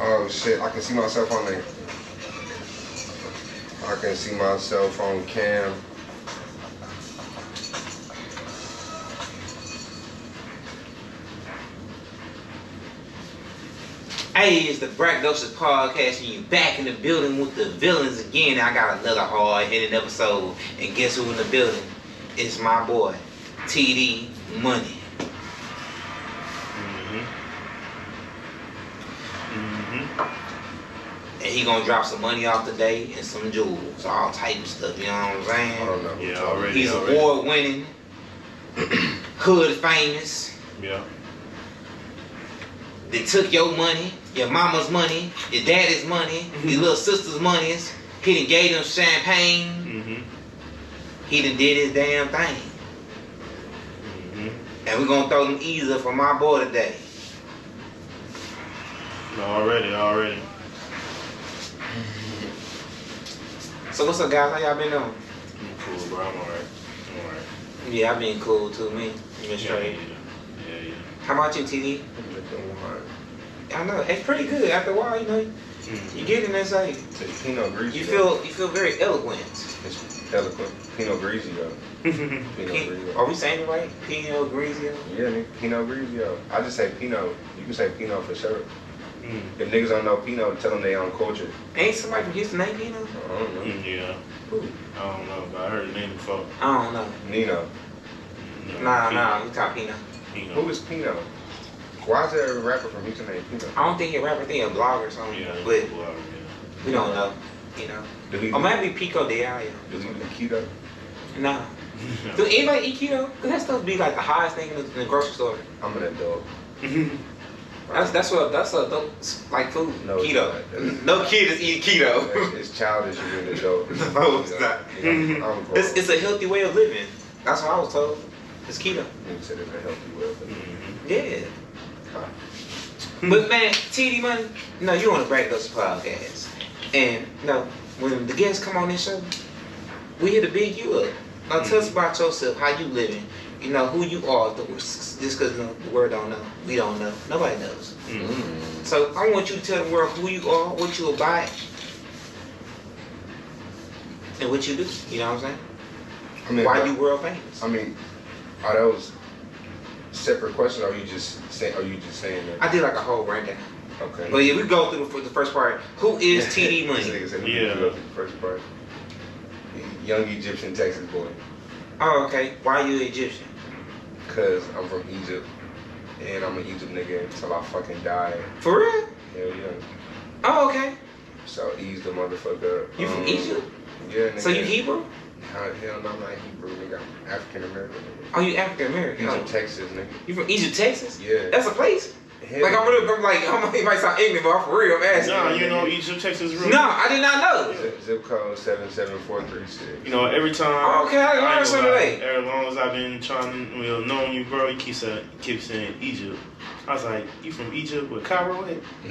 Oh shit, I can see myself on there. I can see myself on cam. Hey, it's the Bragdocious Podcast, and you back in the building with the villains again. I got another hard-hitting episode, and guess who in the building? It's my boy, Tdmoney. And he gonna drop some money off today and some jewels, all type of stuff. You know what I'm saying? I don't know. Yeah, already. He's award-winning, hood famous. Yeah. They took your money, your mama's money, your daddy's money, your little sister's monies. He done gave them champagne. He done did his damn thing. And we're gonna throw them easy for my boy today. Already. So what's up, guys? How y'all been doing? I'm cool, bro. I'm alright. Yeah, I've been cool too, me. You been straight. Yeah. How about you, TD? I know, it's pretty good. After a while, you know, you get in there and say, Pinot Grigio. you feel very eloquent. It's eloquent. Pinot Grigio. Pinot Grigio. Are we saying it right? Pinot Grigio? Yeah, nigga, Pinot Grigio. I just say Pinot. You can say Pinot for sure. If niggas don't know Pinot, tell them they own culture. Ain't somebody from Houston named Pinot? I don't know. Yeah. Who? I don't know, but I heard the name before. I don't know. Nino. Nah, we talk Pinot. Who is Pinot? Why is there a rapper from Houston named Pinot? I don't think he's a rapper, I think he's a blogger or something. Yeah, but blogger, we don't know, you know. Or maybe Pico de Gallo. Does he do keto? Nah. Do anybody eat keto? Cause that stuff be like the highest thing in the grocery store. I'm an adult. That's a adult like food. No, keto. No kid is eating keto. It's childish to be an adult. No, it's not. It's a healthy way of living. That's what I was told. It's keto. You said it's a healthy way of living. Yeah. But man, Tdmoney, no, you on the Bragdocious Podcast. And no, when the guests come on this show, we here to big you up. Now tell us about yourself, how you living, you know, who you are. Just because the world don't know, we don't know. Nobody knows. So I want you to tell the world who you are, what you about, and what you do. You know what I'm saying? I mean, why you world famous? I mean, are those separate questions, or are you just saying that? I did like a whole rundown. Okay. But yeah, we go through the first part. Who is Tdmoney? Yeah. The first part. Young Egyptian Texas boy. Oh, okay. Why are you Egyptian? Cause I'm from Egypt, and I'm an Egypt nigga until I fucking die. For real? Hell yeah. Oh, okay. So ease the motherfucker up. You from Egypt? Yeah, nigga. So you Hebrew? Hell no, I'm not Hebrew, nigga. I'm African American. Oh, you African American? Egypt, Texas, nigga. You from Egypt, Texas? Yeah. That's a place? Hell like, it might sound ignorant, but I'm for real, I'm asking. Nah, you know Egypt, Texas, real. No, I did not know. Zip code 77436. You know, every time. Oh, okay, I learned something today. As long as I've been knowing you, bro, you keep saying Egypt. I was like, you from Egypt with Cairo?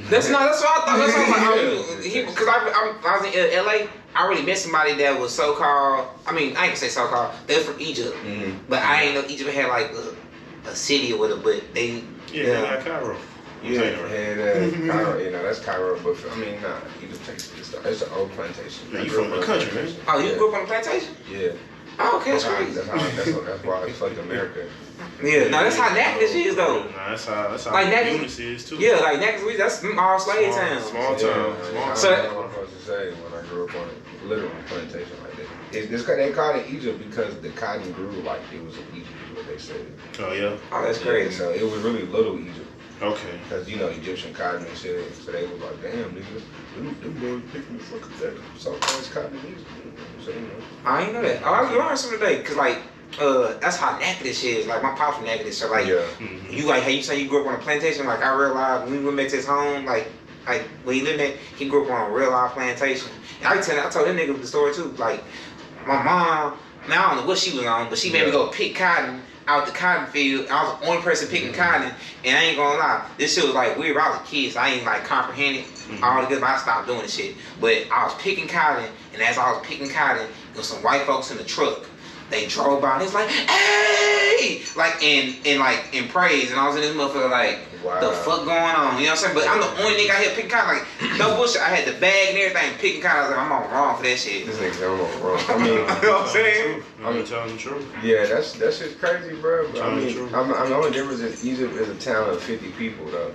That's what I thought. That's what I was like, because I was in LA. I already met somebody that was so-called, I mean, I ain't gonna say so-called, they was from Egypt. But I ain't know Egypt had like a city or whatever, but they... Yeah, they got Cairo. Yeah, Cairo, you know, that's Cairo, but I mean, nah, Egypt, Texas, it's an old plantation. Yeah, you from the country, man. Oh, you grew up on a plantation? Yeah. Oh, okay, that's crazy. That's why it's fucking America. Yeah, no, that's how Natchez is though. Nah, that's how like Eunice is too. Yeah, like Natchez, that's all slave towns. Small town. So that's what I'm supposed to say when I grew up on a literal plantation like that. They called it Egypt because the cotton grew like it was in Egypt, is what they said. Oh yeah. Oh, that's crazy. So it was really little Egypt. Okay. Because, you know, Egyptian cotton and shit, so they was like, damn, nigga, them boys picking the fuck up that soft-ass cotton in Egypt. So, you know. I ain't know that. Oh, I learned something today, because, like, that's how Natchez is. Like, my pops from Natchez, so, like, you, like, how you say you grew up on a plantation, like, I realized when we went back to his home, like when he lived there, he grew up on a real life plantation. And I told that nigga the story, too. Like, my mom, now I don't know what she was on, but she made me go pick cotton out the cotton field. I was the only person picking cotton, and I ain't gonna lie, this shit was like weird. I was a kid, so I ain't like comprehend it all the good. I stopped doing the shit. But I was picking cotton, and as I was picking cotton, there was some white folks in the truck. They drove by and it's like, hey! Like in praise, and I was in this motherfucker like, wow. The fuck going on? You know what I'm saying? But I'm the only nigga out here picking cotton. Like, no bullshit. I had the bag and everything picking cotton. I was like, I'm all wrong for that shit. This nigga's on wrong. I mean, you know what I'm saying? I'm telling the truth. Yeah, that's just crazy, bro. But, I mean, the only difference is Egypt is a town of 50 people, though.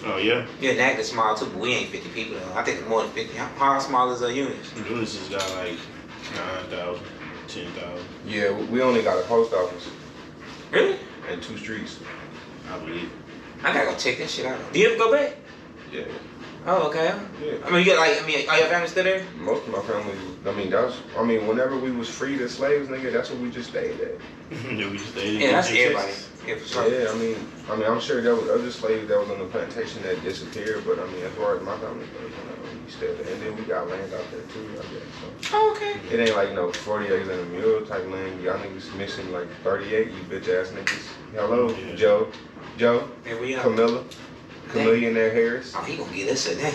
Oh, yeah? Yeah, Nagg is small too, but we ain't 50 people though. I think more than 50. How small is Eunice? Eunice just got like 9,000, 10,000. Yeah, we only got a post office. Really? And 2 streets. I believe. I gotta go check that shit out. Do you ever go back? Yeah. Oh, okay. Yeah. I mean, you got like, are your family still there? Most of my family, whenever we was freed as slaves, nigga, that's where we just stayed at. Yeah, we stayed. Yeah, that's everybody. Yeah, for sure. Yeah, I mean, I'm sure there was other slaves that was on the plantation that disappeared, but I mean, as far as my family goes, we still there. And then we got land out there too, I guess. So. Oh, okay. It ain't like 40 acres and a mule type land. Y'all niggas missing like 38, you bitch ass niggas. Hello, yeah. Joe, And we Camilla in there, Harris. Oh, he gonna get us shit down.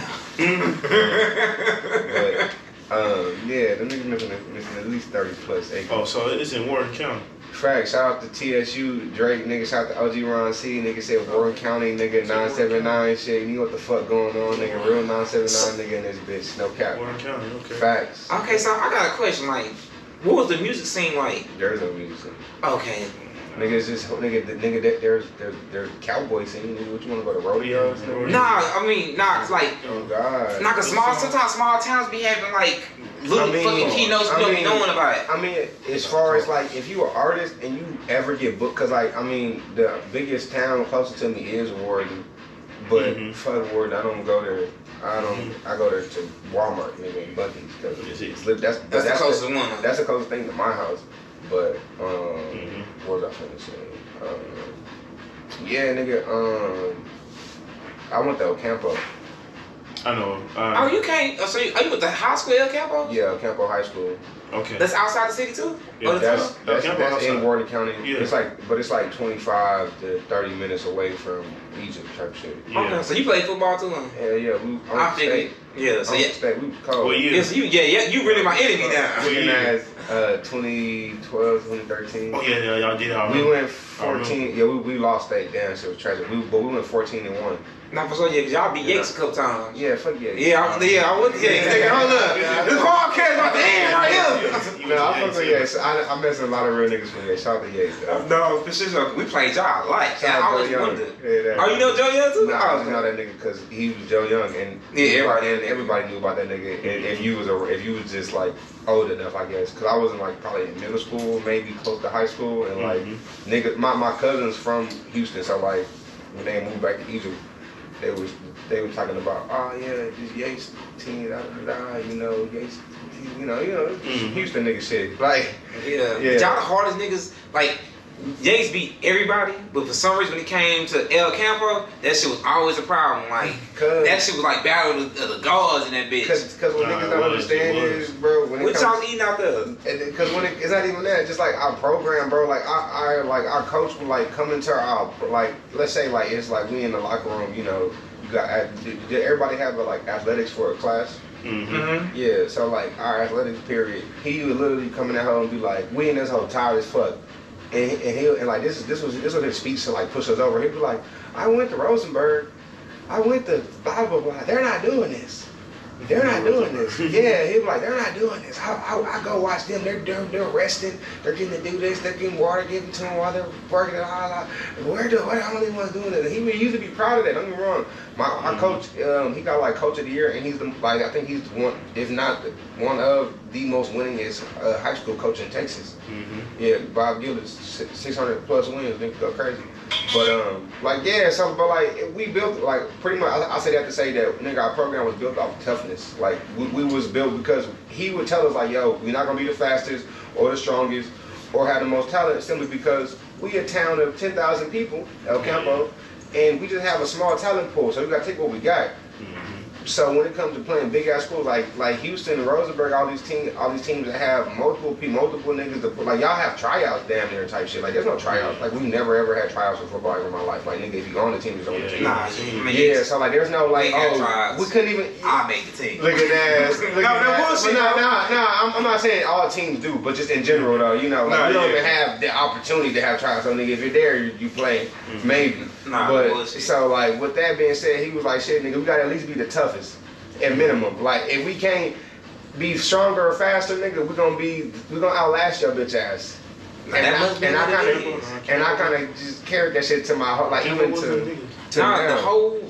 But yeah, them niggas missing at least 30 plus acres. Oh, so it's in Warren County. Fact, shout out to TSU, Drake, nigga, shout out to OG Ron C, nigga said Warren County, nigga, 979 shit, you know what the fuck going on, nigga, real 979 nigga in this bitch, no cap. Warren County, okay. Facts. Okay, so I got a question, like, what was the music scene like? There's no music scene. Okay. Nigga, it's just, there's cowboy scene, nigga, what you wanna go to rodeos? Nigga? Cause like, Oh God. nah, cause sometimes small towns be having like, little fucking keynotes we don't be knowing about it. I mean, as far as like, if you an artist and you ever get booked, cause like, I mean, the biggest town closest to me is Warden, but fuck Warden, I don't go there. I go there to Walmart, nigga, and Buc-ee's, cause that's the closest one. That's the closest thing to my house. But what was I finna say? Yeah, nigga. I went to El Campo. I know. Oh, you can't. So you went to high school, El Campo? Yeah, El Campo High School. Okay. That's outside the city too? Yeah, that's in Warden County. Yeah. It's like 25 to 30 minutes away from Egypt type shit. Yeah. Okay, so you play football too, huh? Yeah, yeah. I figured. Yeah, so yeah. State, we was cold. Well, yeah, so you really my enemy now. Looking at 2012, 2013. Oh yeah, y'all did all. We went 14. Yeah, we lost that. Damn, shit was tragic. But we went 14-1. Not for sure, yeah, cause y'all beat Yates a couple times. Yeah, fuck Yates. Yeah, I went to Yates. Hold up, this podcast about the end right here. No, I fuck with Yates. I met a lot of real niggas from Yates. Shout out to Yates, though. No, for sure. We played y'all like. I always wondered. Yeah, oh, you know Joe Young too? Nah, I just know that nigga because he was Joe Young, and everybody knew about that nigga. And if you was just like old enough, I guess, because I wasn't like probably in middle school, maybe close to high school, and like nigga, my cousins from Houston, so like when they moved back to Egypt, they were talking about, oh yeah, this Yates team, you know, Yates, you know, Houston nigga shit, like yeah. Y'all the hardest niggas, like. Yates beat everybody, but for some reason when it came to El Campo, that shit was always a problem. Like that shit was like battle of the gods in that bitch. Cause what niggas don't understand is, bro, when what y'all eating out there? Cause when it's not even that, just like our program, bro. Like our coach would like come into our like, let's say like it's like we in the locker room, you know, you got did everybody have like athletics for a class? Yeah, so like our athletics period, he would literally come in that hole and be like, we in this hole tired as fuck. And like this was his speech to like push us over. He'd be like, I went to Rosenberg, I went to blah blah blah. They're not doing this. They're not doing this. Yeah, he'd be like, they're not doing this. I go watch them. They're resting. They're getting to do this. They're getting water given to them while they're working. Where the only ones doing it? And he used to be proud of that. Don't get me wrong. Our coach, he got like coach of the year, and he's I think he's the one, if not one of the most winningest high school coach in Texas. Yeah, Bob Gillis, 600 plus wins. Niggas go crazy. But we built like pretty much. I say that to say that nigga, our program was built off of toughness. Like we was built because he would tell us like, yo, we're not gonna be the fastest or the strongest or have the most talent simply because we a town of 10,000 people, El Campo, and we just have a small talent pool. So we gotta take what we got. So when it comes to playing big ass schools like Houston and Rosenberg, all these teams that have multiple niggas that like y'all have tryouts damn near type shit. Like there's no tryouts. Like we never ever had tryouts for football in my life. Like nigga, if you on the team, you're on the team. Nah, yeah. So like there's no like we couldn't even. I made the team. Look at that. Look at that. Bullshit. I'm not saying all teams do, but just in general though, you know, like we don't even have the opportunity to have tryouts. So nigga, if you're there, you play maybe. But bullshit. so like with that being said, he was like, shit, nigga, we gotta at least be the toughest at minimum. Like if we can't be stronger or faster, nigga, we gonna outlast your bitch ass. And I kind of just carried that shit to my heart, like even to the whole.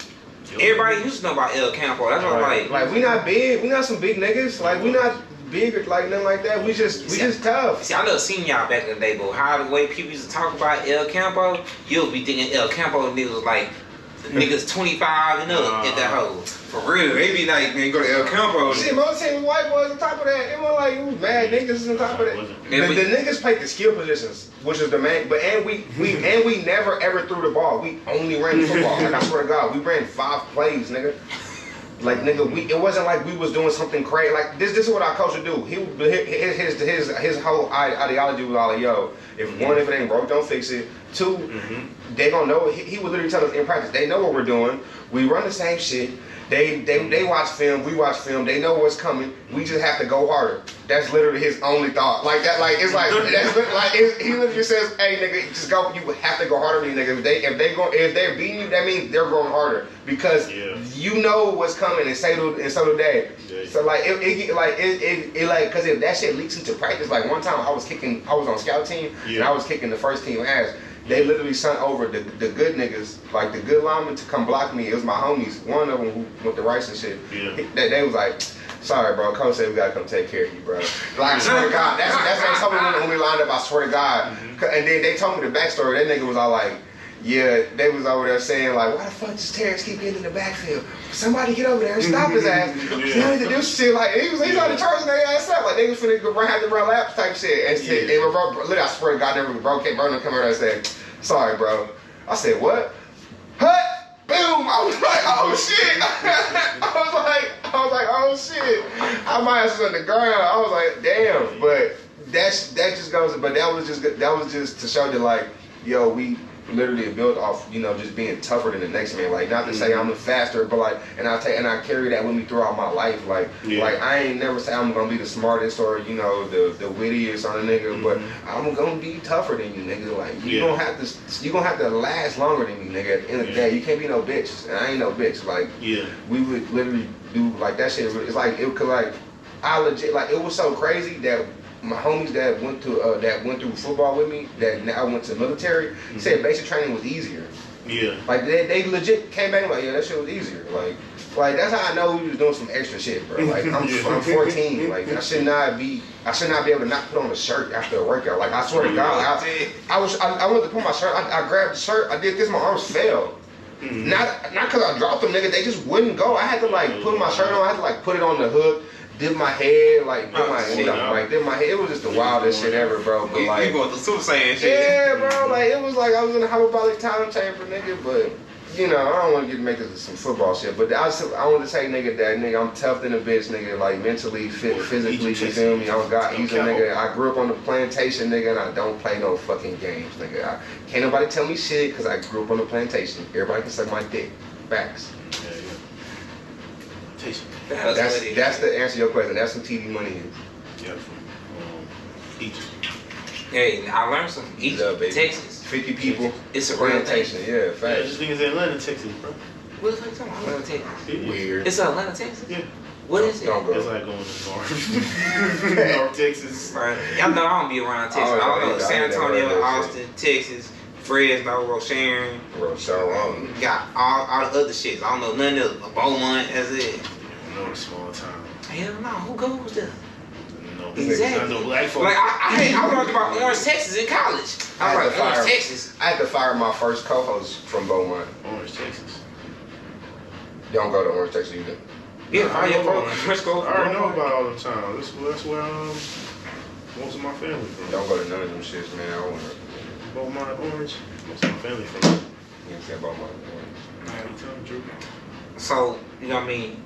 Everybody used to know about El Campo. That's what like we not big. We not some big niggas. Like we not big like nothing like that. We just tough. See, I never seen y'all back in the day, but how the way people used to talk about El Campo, you'll be thinking El Campo niggas was like niggas 25 and up at that hole. For real, they be like, man, go to El Campo. Shit, most teams white boys on top of that. It was like it was mad niggas on top of that. The niggas played the skill positions, which is the main. But we never ever threw the ball. We only ran the football. Like I swear to God, we ran 5 plays, nigga. Like nigga, it wasn't like we was doing something crazy. Like this is what our coach would do. His whole ideology was all like, yo, if it ain't broke, don't fix it. 2, they gonna know. He would literally tell us in practice. They know what we're doing. We run the same shit. They watch film. We watch film. They know what's coming. We just have to go harder. That's literally his only thought. Like that. Like it's like that's like he literally says, "Hey nigga, just go. You have to go harder than these niggas. If they're beating you, that means they're going harder because you know what's coming, and so do they. Yeah. So like because if that shit leaks into practice, like one time I was on scout team and I was kicking the first team ass. They literally sent over the good niggas, like the good linemen, to come block me. It was my homies, one of them who went to Rice and shit. Yeah. They was like, sorry, bro. Coach said we gotta come take care of you, bro. Like, I swear to God, that's what they told me when we lined up. I swear to God. And then they told me the backstory. That nigga was all like, yeah, they was over there saying like, why the fuck does Terrence keep getting in the backfield? Somebody get over there and stop his ass. He wanted to do shit like he's on the charging their ass up. Like they was finna have to run laps type shit. And literally, I swear to God, bro came over and said, sorry, bro. I said, what? Hut! Boom! I was like, oh shit! I was like, oh shit! My ass was on the ground. I was like, damn. But that just goes. But that was just to show that like, yo, we literally built off, you know, just being tougher than the next man. Like, not to say I'm faster, but like, and I carry that with me throughout my life. Like, like I ain't never say I'm gonna be the smartest or you know the wittiest on a nigga, but I'm gonna be tougher than you, nigga. Like you gonna have to last longer than me, nigga. At the end of the day, you can't be no bitch, and I ain't no bitch. Like, we would literally do like that shit. It's like I legit like it was so crazy that. My homies that went through football with me, that now went to the military, said basic training was easier. Yeah. Like they legit came back like, yeah, that shit was easier. Like that's how I know we was doing some extra shit, bro. Like I'm 14. Like I should not be able to not put on a shirt after a workout. Like I swear to God, I went to put my shirt. I grabbed the shirt. I did this. My arms fell. Not because I dropped them, nigga. They just wouldn't go. I had to like put my shirt on. I had to like put it on the hook. Dip my head, like dip my head. It was just the wildest shit ever, bro. But like, you going through Super Saiyan shit. Yeah, bro. Like it was like I was in a hyperbolic time chamber, nigga. But you know, I don't want to make this some football shit. But I want to say, nigga, that nigga, I'm tough than a bitch, nigga. Like mentally, physically, you feel me? Oh God, he's a nigga. I grew up on the plantation, nigga, and I don't play no fucking games, nigga. Can't nobody tell me shit because I grew up on the plantation. Everybody can suck my dick. Facts. That's the answer to your question. That's what Tdmoney is. Yeah, from Egypt. Hey, I learned some Egypt, Texas. 50 people. It's a real thing. Yeah, facts. Yeah, this thing is Atlanta, Texas, bro. What the fuck you talking about? Atlanta, Texas. Weird. It's Atlanta, Texas? Yeah. What is it? Don't go. It's like going to North, North Texas. Right. Y'all know I don't be around Texas. I don't know. San Antonio, Austin, Texas. Fresno, Rochelle, got all the other shit. I don't know none of it. Beaumont, that's it. No small town. Hell no, who goes there? No, exactly. No black folks. Like I learned about Orange, Texas in college. I was like, Orange, Texas. I had to fire my first co-host from Beaumont. Orange, Texas. Don't go to Orange, Texas either. Yeah, fire your first co-host. I already know about all the time. That's where most of my family from. Don't go to none of them shits, man. I don't want to. Beaumont, Orange. Most of my family from. You said Beaumont, Orange. So, you know what I mean?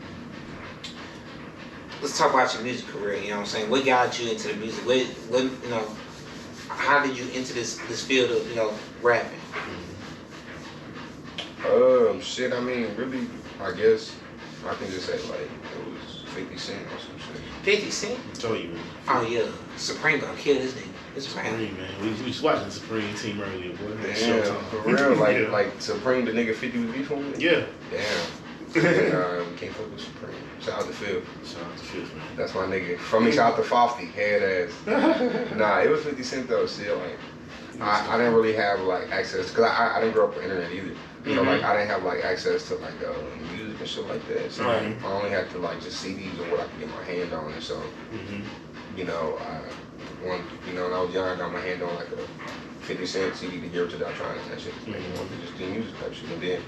let's talk about your music career. You know what I'm saying? What got you into the music? What you know? How did you enter this field of rapping? Shit. I mean, really, I guess I can just say like it was 50 Cent or some shit. 50 Cent? I told you, man. Oh yeah, Supreme gonna kill this nigga. It's Supreme, man. We was watching Supreme team earlier, boy. Damn, for real, like Supreme, the nigga 50 was beef on me? Yeah. Damn. We can't fuck with Supreme. Shout out to Phil. Shout out to Phil, man. That's my nigga. From me, shout out to Fofty, head ass. Nah, it was 50 Cent though, shit, like, I didn't really have, like, access, cause I didn't grow up with internet either. So, like, I didn't have, like, access to, like, music and shit like that. So, I only had to, like, just CDs or what I could get my hand on. And so, you know, when I was young, I got my hand on, like, a 50 Cent CD to Get Rich or Die Trying and that shit. Just do music type shit. And then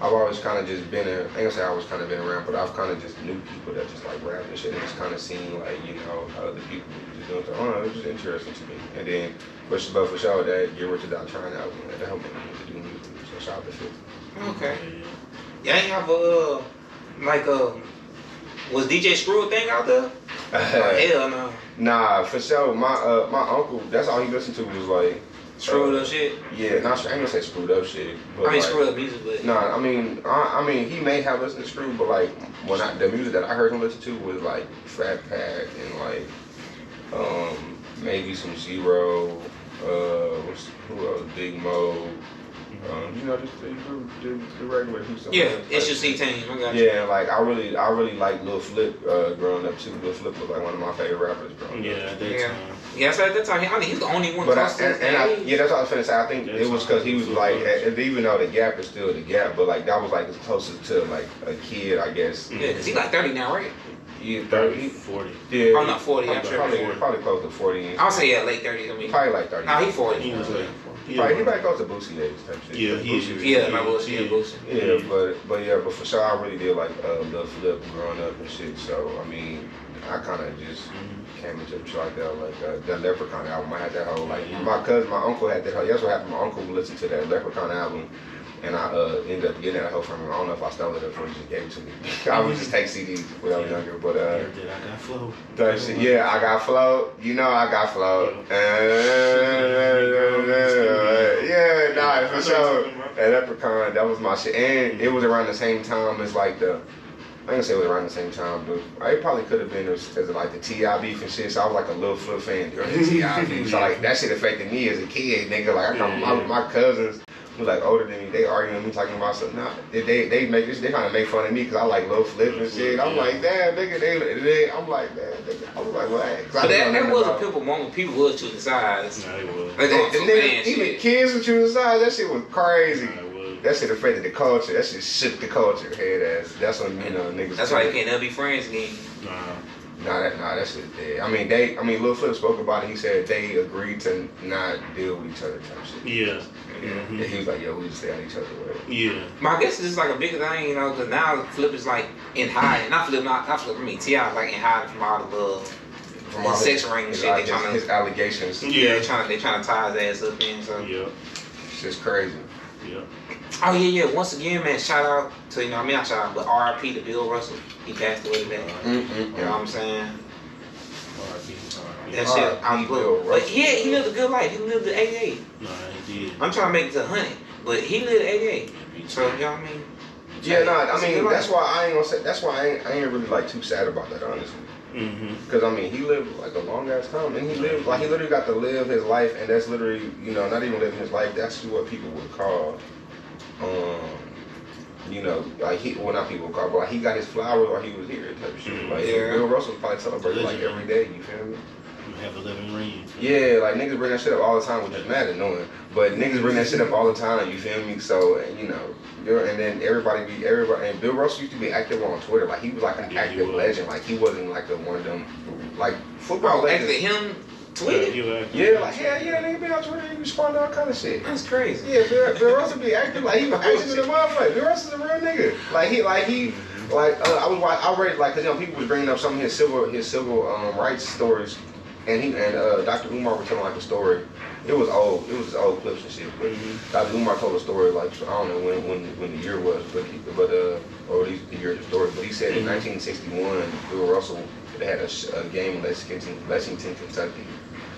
I've always kind of just been, I ain't gonna say I always kind of been around, but I've kind of just knew people that just, like, rap and shit. And just kind of seen, like, you know, how other people just doing stuff. I don't know, it was just interesting to me. And then, but for sure, that Get Rich or Die Trying album, that helped me to do music. So shout out to Phil. Okay. Y'all ain't have was DJ Screw a thing out there? Hell no. Nah, for sure. My uncle, that's all he listened to was like screwed up shit. Yeah, not I ain't gonna say screwed up shit. But I mean screwed up music, but nah, I mean he may have listened to Screw, but like the music that I heard him listen to was like Fat Pack and like maybe some Zero, who else? Big Mo. You know, just the regular who's yeah, it's your C team. I got you. Yeah, like I really like Lil Flip growing up too. Lil Flip was like one of my favorite rappers growing up. At that time. Yeah, so at that time, I mean, he's the only one. But that's what I was finna say. I think it was because he was like, even though the gap is still the gap, but like that was like as closest to like a kid, I guess. Yeah, because he's like 30 now, right? Yeah, 30, 40. Yeah, oh no, 40. Probably close to 40. I would say late 30s. I mean, probably like 30. Nah, he's 40. He was like, he probably goes to Boosie age type shit. Yeah, Boosie. Yeah, but for sure, I really did like Lil Flip growing up and shit. So I mean, I kind of just came into the like that, like the Leprechaun album. I had that whole like my uncle had that whole. That's what happened. My uncle listened to that Leprechaun album. And I ended up getting that whole from him. I don't know if I stole it or he just gave it to me. I would just take CDs when I was younger, but I got flow. Yeah, I got flow. You know I got flow. Yeah, nah, for sure. That Leprechaun, that was my shit. And it was around the same time as like I ain't gonna say it was around the same time, but it probably could have been as like the T.I. beef and shit. So I was like a little Flip fan during the T.I. beef. So like that shit affected me as a kid, nigga. Like I come, my cousins who like older than me, they arguing with me talking about something. Nah, they make this, they kind of make fun of me because I like Lil Flip and shit. I'm like, damn, nigga, I'm like, damn, nigga. I was like, what? But that was a pivotal moment. People was choosing sides. Nah, it was. Like, even kids were choosing sides. That shit was crazy. That shit affected the culture. That shit shook the culture. Head ass. That's when niggas. That's why you can't never be friends again. That shit dead. I mean, Lil Flip spoke about it. He said they agreed to not deal with each other type shit. Yeah. And he was like, yo, we just stay on each other's way. Yeah. But I guess it's just like a bigger thing, you know, because now Flip is like in hiding. Not Flip, I mean, T.I. is like in hiding from all the love. From all sex ring and shit. His allegations. Yeah, they trying to tie his ass up in. So. Yeah. It's just crazy. Yeah. Oh yeah. Once again, man, shout out to not shout out, but R.I.P. to Bill Russell. He passed away today. You know what I'm saying? R.I.P. That shit, I'm blue. But yeah, he lived a good life. He lived to 88. Nah, he did. I'm trying to make it to 100, but he lived to 88. So you know what I mean? Yeah, I mean that's why I ain't gonna say. That's why I ain't really like too sad about that, honestly. Because I mean, he lived like a long ass time, and he literally got to live his life, and that's literally, not even living his life. That's what people would call, like not people would call, but like he got his flowers while he was here, type of shit. Like Bill Russell probably celebrated like every day. You feel me? You have 11 rings. Yeah, like niggas bring that shit up all the time, which is mad annoying. But niggas bring that shit up all the time. You feel me? So and then everybody, and Bill Russell used to be active on Twitter. Like he was like an active legend. Like he wasn't like one of them like football legends. Actually, him tweeting? Yeah, like nigga be on Twitter, he respond to all kind of shit. That's crazy. Yeah, Bill Russell be active. Like he was active in the motherfucker. Bill Russell's a real nigga. I read like because people was bringing up some of his civil rights stories, and Dr. Umar was telling like a story. It was old clips and shit. But Dr. Umar told a story like I don't know when the year was, or at least the year of the story. But he said in 1961, Bill Russell, they had a game in Lexington, Kentucky.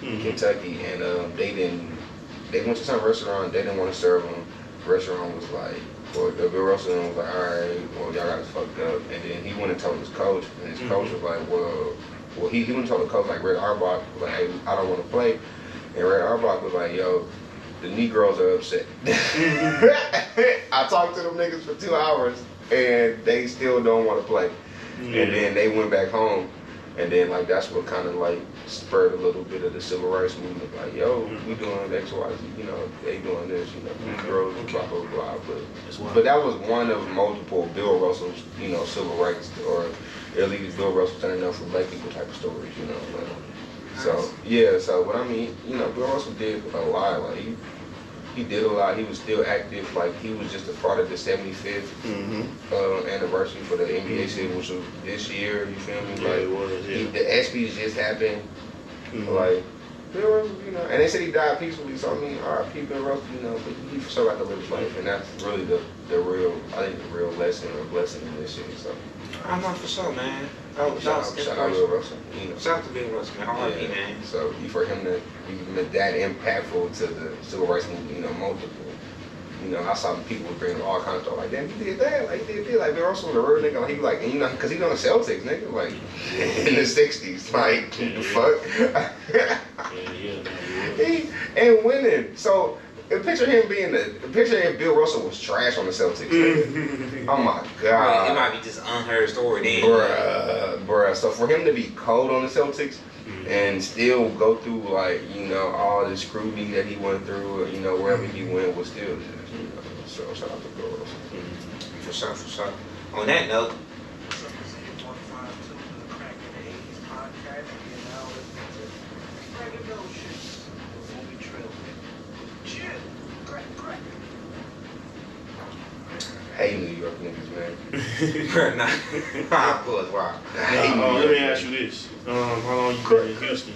Kentucky, and they went to some restaurant, they didn't want to serve them. The restaurant was like, well, the restaurant was like, alright, well, y'all got us fucked up. And then he went and told his coach, and his coach was like, well, he went and told the coach, like, Red Auerbach was like, hey, I don't want to play. And Red Auerbach was like, yo, the Negroes are upset. I talked to them niggas for 2 hours, and they still don't want to play. And then they went back home, and then like that's what kind of like spurred a little bit of the civil rights movement. Like, yo, we doing X, Y, Z, you know, they doing this, you know, Negroes, blah blah blah. But that was one of multiple Bill Russell's, you know, civil rights or at least Bill Russell standing up for black people type of stories, you know. So yeah, so what I mean, you know, Bill Russell did a lot. Like he did a lot. He was still active. Like he was just a part of the 75th anniversary for the NBA season, which was this year. You feel me? Yeah, like it was. Yeah. the ESPYs just happened. Like Bill Russell, you know, and they said he died peacefully. So I mean, R.I.P. Bill Russell, you know, but he for sure got to live his life, and that's really the real, I think the real lesson or blessing in this shit. So I'm not for sure, man. shout out Bill Russell. You know. Shout out to Bill Russell, man. R.I.P. man. So for him to be that impactful to the civil rights movement, you know, multiple. You know, I saw people bringing all kinds of stuff like, damn, he did that, like he did this, like Bill Russell was a real nigga, like he like, and, you know, cause he on the Celtics, nigga, like in the '60s, like the fuck. He ain't winning. So picture him if Bill Russell was trash on the Celtics. Oh my god. It might be just unheard story then. Bruh. So for him to be cold on the Celtics and still go through like, you know, all the scrutiny that he went through, you know, wherever he went was still just, you know. So shout out to Bill Russell. For sure. On that note, Hey, New York niggas, man. nah, of course, wow. Let me ask you this. How long you been in Houston?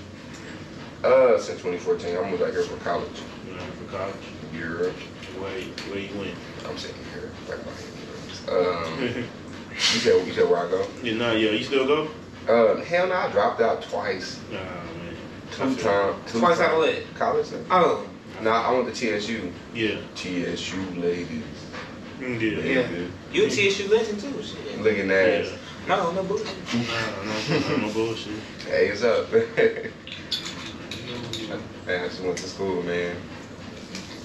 Since 2014. I moved out here for college. You know, for college? Europe. Where you went? I'm sitting here, right behind you. You said where I go? Yeah, you still go? Hell no, I dropped out twice. Nah, man. Two times. Twice out of what? College? Oh. No, I went to TSU. Yeah. TSU ladies. Yeah. You a TSU legend too, shit. Looking ass. Yeah. No bullshit. No bullshit. Hey, it's up. Man, I just went to school, man.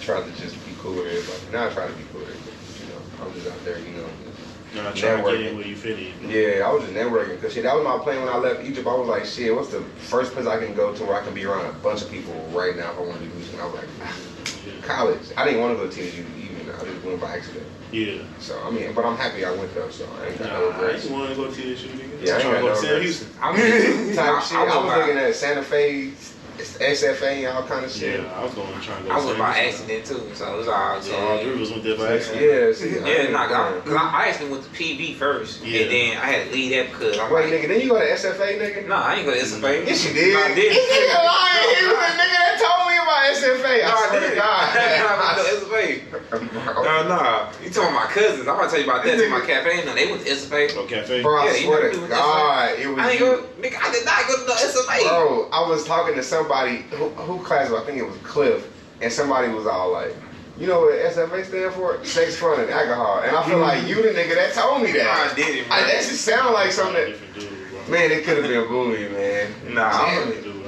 Tried to just be cool with everybody. Now I try to be cool with everybody. You know, I'm just out there, you know. Nah, trying to get in where you fit in. Yeah, I was just networking. Cause shit, that was my plan when I left Egypt. I was like, shit, what's the first place I can go to where I can be around a bunch of people right now if I want to do this? And I was like, college. I didn't want to go to TSU even. I just went by accident. Yeah. So I mean, but I'm happy I went though. So I ain't got no I regrets. just want to go to TSU, nigga. Yeah, I ain't got no Sam regrets. Houston. I was looking at Santa Fe, SFA, and all kind of shit. Yeah, I was going to try to go. I went by accident too, so it was all. So all three of us went there by accident. Yeah, see, cause I actually went to PV first, and then I had to leave that because I'm wait, like, nigga, then you go to SFA, nigga? No, I ain't go to SFA. Yes, you did. I did. This nigga lying. He was the nigga that told me about SFA. I swear to God. No, you talking about my cousins? I'm gonna tell you about that. To my cafe, no, they went to SFA. Oh, cafe. Bro, I Yeah, swear to God, it was. I ain't go, nigga. I did not go to the SFA. Bro, I was talking to somebody who class was, I think it was Cliff, and somebody was all like, you know what SFA stand for? Sex, fun, and alcohol. And I feel like you the nigga that told me that. I did it, man. That just sound like something. Man, it could have been Boomy, man. Nah,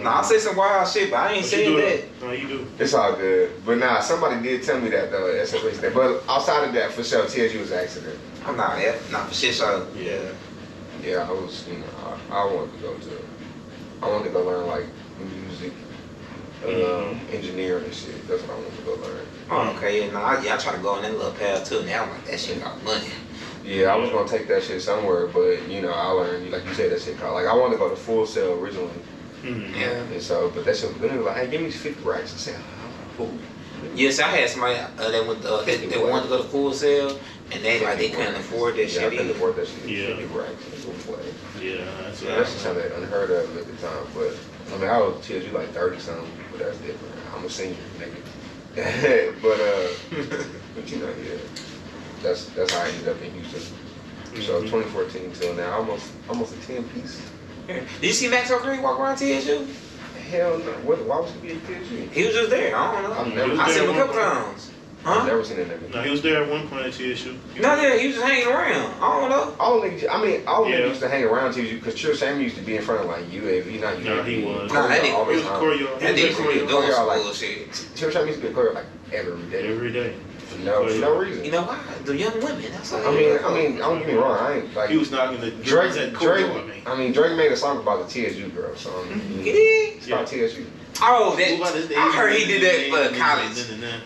I say some wild shit, but I ain't saying that. No, you do. It's all good. But nah, somebody did tell me that though, SFA stand. But outside of that, for sure, TSU was an accident. I'm not for shit show. Yeah. Yeah, I was, you know, I wanted to go learn like music, engineering and shit. That's what I wanted to go learn. Oh, okay, yeah, I try to go on that little path too. Now I'm like, that shit got money. Yeah, I was gonna take that shit somewhere, but you know, I learned, like you said, that shit called, like I wanted to go to Full Sail originally. Yeah. And so, but that shit was good. Like, hey, give me 50 racks. I said, oh, Yes, I had somebody that went they wanted to go to Full Sail, and they couldn't afford that shit. I couldn't afford that shit. Yeah. 50 racks. Yeah, that's right. That's something unheard of at the time. But I mean, I was TSU like 30 something, but that's different. I'm a senior, nigga. but you know, yeah, that's how I ended up in Houston. So 2014 till now, almost a 10 piece. Did you see Maxwell Green walk around TSU? Hell no. Why was he being PSG? He was just there. I don't know. I've never I seen him a couple there times. I've Huh? never seen that nigga. No, he was there at one point at TSU. No, yeah, he was just hanging around. I don't know. All niggas Yeah. used to hang around TSU because Trill Sam used to be in front of like UAV, not UAV. No, he was. Nah, that nigga- all the He was a time. choreo. That nigga from the choreograph, doing some like- bullshit. Trill Sam used to be a choreo like every day. Every day. For no reason. You know why? The young women. That's all. I mean, don't get me wrong. I ain't like He was knocking the Drake. at Drake. choreo, man. I mean, Drake made a song about the TSU girl, so He did? it's about TSU. Oh, Move out this that I heard he did that for day. college.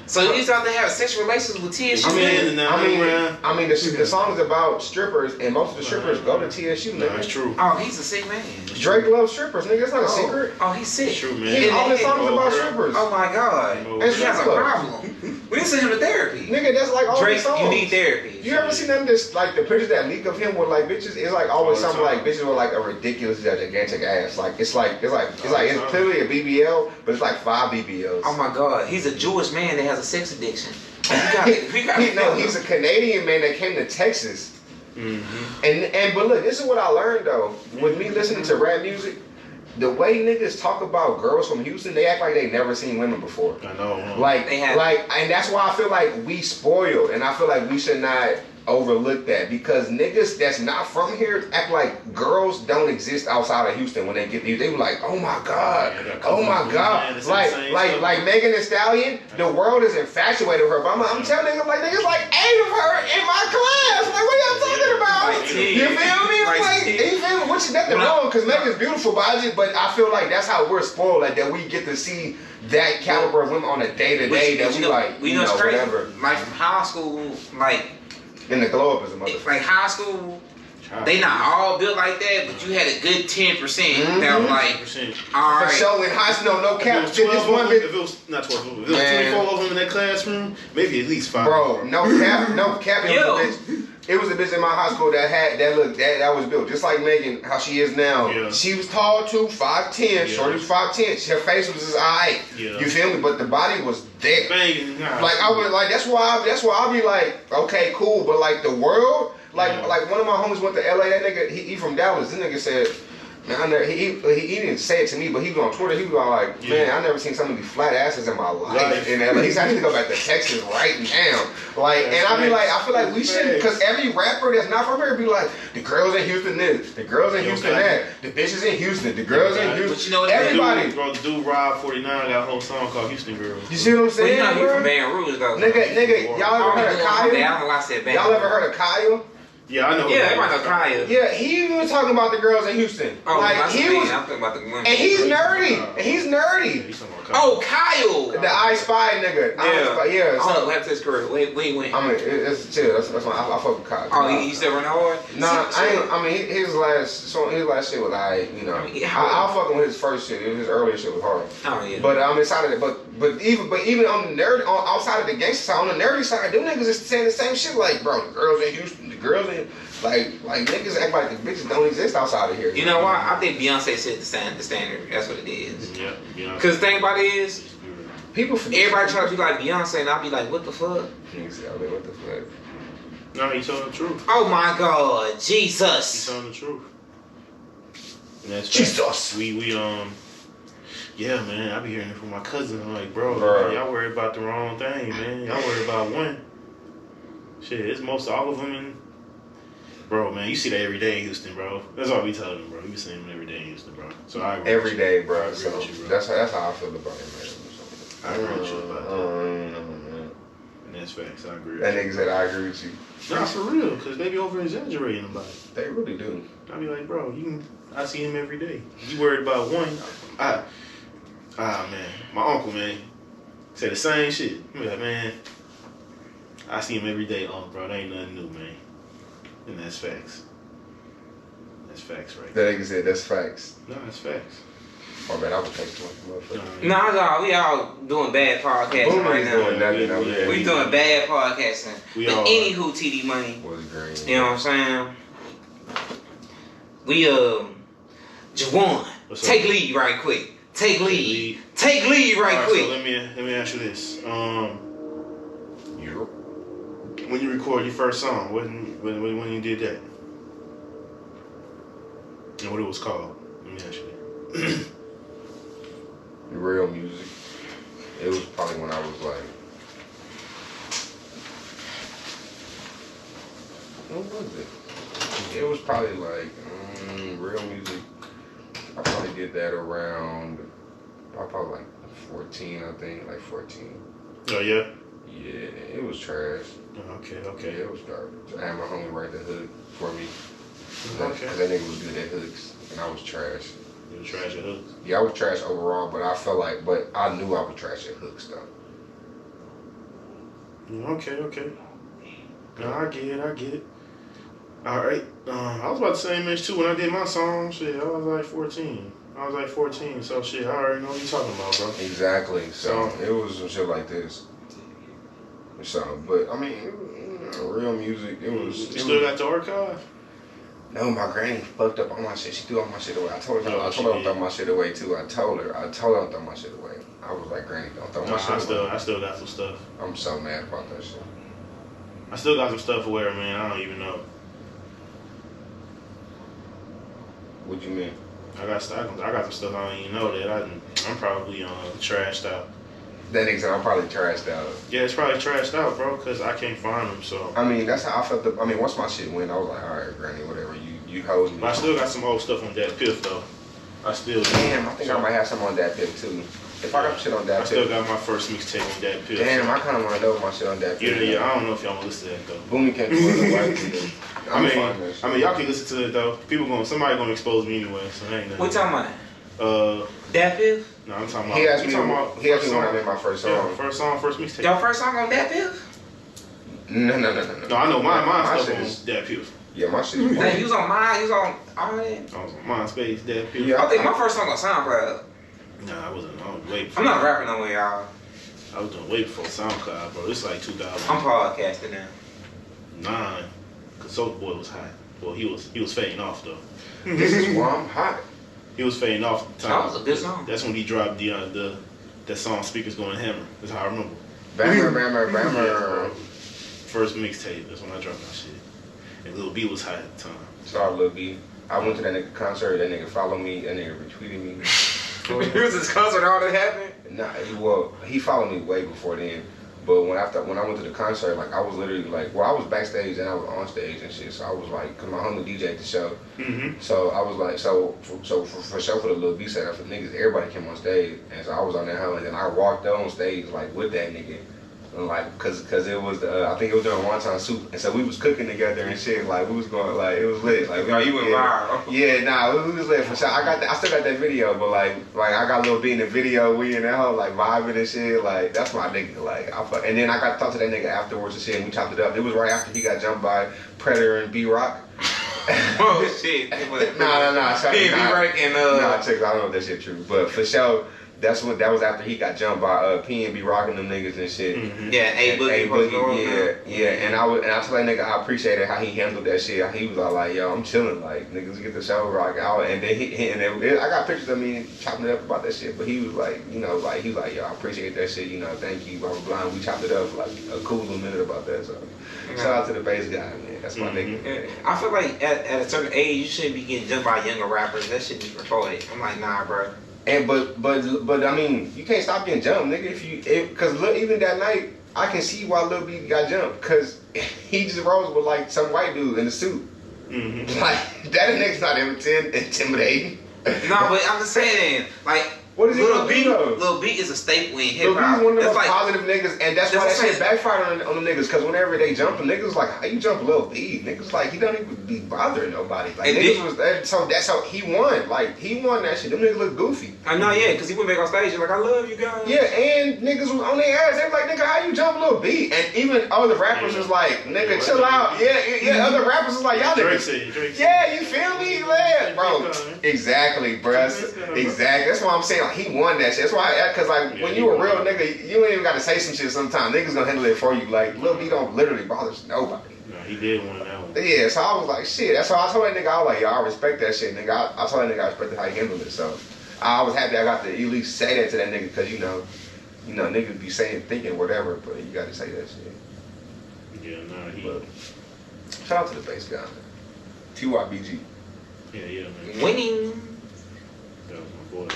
So he's out to have sexual relations with TSU. I mean, the song is about strippers, and most of the strippers go to TSU. No, Nigga. that's true. Oh, he's a sick man. Drake loves strippers, nigga. That's not a secret. Oh, he's sick. It's true, man. All his songs Oh, about girl. strippers. Oh my God. Oh, And He has a strip clubs. problem. We need to send him to therapy. Nigga, that's like all Drake, his songs. you need therapy. You ever seen them just like the pictures that leak of him with like bitches? It's like always All the something like time. bitches with like a ridiculous gigantic ass. Like it's time. clearly a BBL, but it's like 5 BBLs. Oh my God, he's a Jewish man that has a sex addiction. We got No, he's a Canadian man that came to Texas. Mm-hmm. But look, this is what I learned though. With me listening to rap music, the way niggas talk about girls from Houston, they act like they never seen women before. I know. And that's why I feel like we spoiled, and I feel like we should not overlook that because niggas that's not from here act like girls don't exist outside of Houston when they get these. They be like, oh my God, oh my God, like Megan Thee Stallion. The world is infatuated with her, but I'm telling niggas like niggas like 8 of her in my class. Like what y'all talking about? You feel me? Like you feel me? Which is nothing wrong because Megan's beautiful, but I feel like that's how we're spoiled, like that we get to see that caliber of women on a day to day that we know whatever. Like from high school, like. And the glow up is a motherfucker. Like high school, they not all built like that, but you had a good 10% that was like, all For right. sure in high school, no cap. If it was 12, if it was 24 of them in that classroom, maybe at least 5. Bro, no cap. It was a bitch in my high school that was built just like Megan, how she is now. Yeah. She was tall too, 5'10", shorty was 5'10". Her face was just alright. Yeah. You feel me? But the body was there. Banging. Like I would like that's why I'll be like, okay, cool, but like the world, like one of my homies went to LA. That nigga, he from Dallas. This nigga said, man, he didn't say it to me, but he was on Twitter. He was like, man, I never seen so many flat asses in my life in LA. He's having to go back to Texas right now. Like, and I be like, I feel like we should, because every rapper that's not from here be like, the girls in Houston this, the girls in Houston that, the bitches in Houston, the girls in Houston. But you know what? Everybody. Bro, the dude Rob 49 got a whole song called Houston Girls. You see what I'm Well, saying, you know, he bro? from Baton Rouge, though. Nigga, y'all ever heard of Kyle? I don't know why I said Baton Y'all ever Rouge. heard of Kyle? Yeah, I know. Yeah, everybody know Kaya. Yeah, he was talking about the girls in Houston. Oh, like that's he the was, thing. I'm talking about the women. and he's nerdy. And he's nerdy. He's talking about Oh, Kyle! The I Spy nigga. I don't know So, what happened to his career. Wait, went. I mean, it's chill. That's why I fuck with Kyle. Oh, he still running hard? Nah, I mean, his last shit was you know. I'll fuck him with his first shit. His earlier shit was hard. Oh, yeah. But inside of it, but even on the nerd, outside of the gangster side, on the nerdy side, them niggas is saying the same shit. Like, bro, the girls in Houston, the girls in like niggas act like the bitches don't exist outside of here. You know why? I think Beyonce set the standard. That's what it is. Yeah. Because the thing about it is, people forget. everybody try to be like Beyonce, and I'll be like, what the fuck? Niggas say, "Oh, what the fuck?" No, he's telling the truth. Oh my God, He's Jesus! telling the truth. And that's Jesus. Yeah, man. I be hearing it from my cousin. I'm like, bro, Bruh. y'all worry about the wrong thing, man. Y'all worry about one. Shit, it's most all of them in. Bro, man, you see that every day in Houston, bro. That's all we tell them, bro. You be seeing them every day in Houston, bro. So I agree Every with you. day, I bro. agree So with you, bro. that's how I feel about him, man. I agree with you about that. that. And that's facts. I agree with That you. nigga said I agree with you. Nah, for real, because they be over exaggerating about it. They really do. I be like, bro, I see him every day. You worried about one? Man, my uncle, man, said the same shit. He be like, man, I see him every day. Oh, bro, that ain't nothing new, man. And that's facts. That's facts, right? That nigga said that's facts. No, that's facts. Oh man, I would take too much motherfucker. Nah, nah, we all doing bad podcasting Boom right is now. doing nothing over there. We doing bad podcasting. We But all anywho, Tdmoney, Was green. you know what I'm saying? We Jawan, What's take up? lead right quick. Take lead. lead. Take lead right Alright, quick. so let me ask you this. You. When you record your first song, when you did that, and what it was called? actually. Real music. It was probably when I was like, what was it? It was probably like real music. I probably did that around, I probably like 14, I think, like 14. Oh yeah. Yeah, it was trash. Okay. Yeah, it was garbage. I had my homie write the hook for me. Okay. Cause that nigga was good at hooks, and I was trash. You were trash at hooks? Yeah, I was trash overall, but I felt like, but I knew I was trash at hooks though. Okay. No, I get it. All right. I was about the same age too when I did my song. Shit, I was like 14. So shit, I already know what you talking about, bro. Exactly. So it was some shit like this. So, but I mean, real music. It was. You still got the archive? No, my granny fucked up all my shit. She threw all my shit away. I told her don't throw my shit away too. I told her don't throw my shit away. I was like, Granny, don't throw my shit away. I still got some stuff. I'm so mad about that shit. I still got some stuff where, man, I don't even know. What you mean? I got some stuff I don't even know that I'm probably trashed out. That nigga said I'm probably trashed out. Yeah, it's probably trashed out, bro, because I can't find them, so. I mean, that's how I felt. I mean, once my shit went, I was like, all right, Granny, whatever. You hold me. But I still got some old stuff on that Piff, though. I still do. Damn, I think I might have some on that Piff, too. If I got shit on that Piff. I still got my first mixtape on that Piff. Damn, I kind of want to know my shit on that Piff. Yeah, I don't know if y'all want to listen to that, though. Boomy can't do it white I mean, y'all can listen to it, though. Somebody gonna expose me anyway, so it ain't nothing. What you talking about? Dat Piff? No, I'm talking about. He asked me when I made my first song. Yeah, first mixtape. Your first song on Dat Piff? No. No, I know mine stuff on that Piff. Yeah, my shit. Hey, you was on mine, you was on all that? I was on MySpace, that Piff. Yeah, I think my first song on SoundCloud. Nah, I was way before. I'm not rapping no more, y'all. I was doing way before SoundCloud, bro. It's like 2009. I'm podcasting now. Cause Soulja Boy was hot. Well, he was fading off though. This is why I'm hot. He was fading off at the time. That was a good song. That's when he dropped that song "Speakers Going Hammer." That's how I remember. Bammer. First mixtape. That's when I dropped my shit. And Lil B was hot at the time. Sorry, Lil B. I went to that nigga concert. That nigga followed me. That nigga retweeted me. He was this concert all that happened? Nah, he followed me way before then. But when I went to the concert, like I was literally like, I was backstage and I was on stage and shit. So I was like, cause my homie DJ at the show. Mm-hmm. So I was like, for sure for the Lil B setup for niggas, everybody came on stage, and so I was on that hoe, and then I walked on stage like with that nigga. And like, cause it was I think it was during wonton soup, and so we was cooking together and shit. Like we was going, like it was lit. Like you went viral. Yeah, nah, we was lit for sure. I still got that video, but like I got Lil B in the video. We in that hoe like vibing and shit. Like that's my nigga. Like and then I got to talk to that nigga afterwards and shit, and we chopped it up. It was right after he got jumped by Predator and B-Rock. Oh shit. Nah. B-Rock and Nah, check. I don't know if that shit true, but for sure. That was after he got jumped by P and B rocking them niggas and shit. Mm-hmm. Yeah, A Boogie. Yeah. And I told that nigga I appreciated how he handled that shit. He was all like, "Yo, I'm chilling, like niggas get the show rock out." And then I got pictures of me chopping it up about that shit. But he was like, he was like, "Yo, I appreciate that shit. Thank you, blah blah blah." And we chopped it up like a cool little minute about that. So shout out to the bass guy, man. That's my nigga. Yeah. I feel like at a certain age you shouldn't be getting jumped by younger rappers. That shit be retarded. I'm like, nah, bro. And but I mean, you can't stop getting jumped, nigga. Cause look, even that night, I can see why Lil B got jumped, cause he just rose with like some white dude in a suit. Mm-hmm. Like that nigga's not intimidating. No, but I'm just saying, like. What is he Lil B? though? Lil B is a staple in hip Lil hop. B's one of the most like, positive niggas, and that's why that shit backfired on the niggas. Cause whenever they jump, the niggas like, how you jump Lil B? Niggas like he don't even be bothering nobody. Like niggas was so that's how he won. Like he won that shit. Them niggas look goofy. I know, yeah, cause he went back on stage and like, I love you guys. Yeah, and niggas was on their ass. They was like, nigga, how you jump Lil B? And even other rappers was like, nigga, chill out. Yeah. Other rappers was like, y'all niggas. Yeah, you feel me, man, bro? Exactly, bruh. Exactly. That's why I'm saying like he won that shit. That's why, cause like when you a real nigga, you ain't even gotta say some shit. Sometimes niggas gonna handle it for you. Like Lil B don't literally bother nobody. No, he did win that one. Yeah, so I was like, shit. That's why I told that nigga, I was like, yo, I respect that shit, nigga. I told that nigga I respected how he handled it. So I was happy I got to at least say that to that nigga, cause you know, niggas be thinking whatever, but you gotta say that shit. Yeah, nah, But shout out to the bass guy, TYBG. Yeah, man. Winning. That was my boy.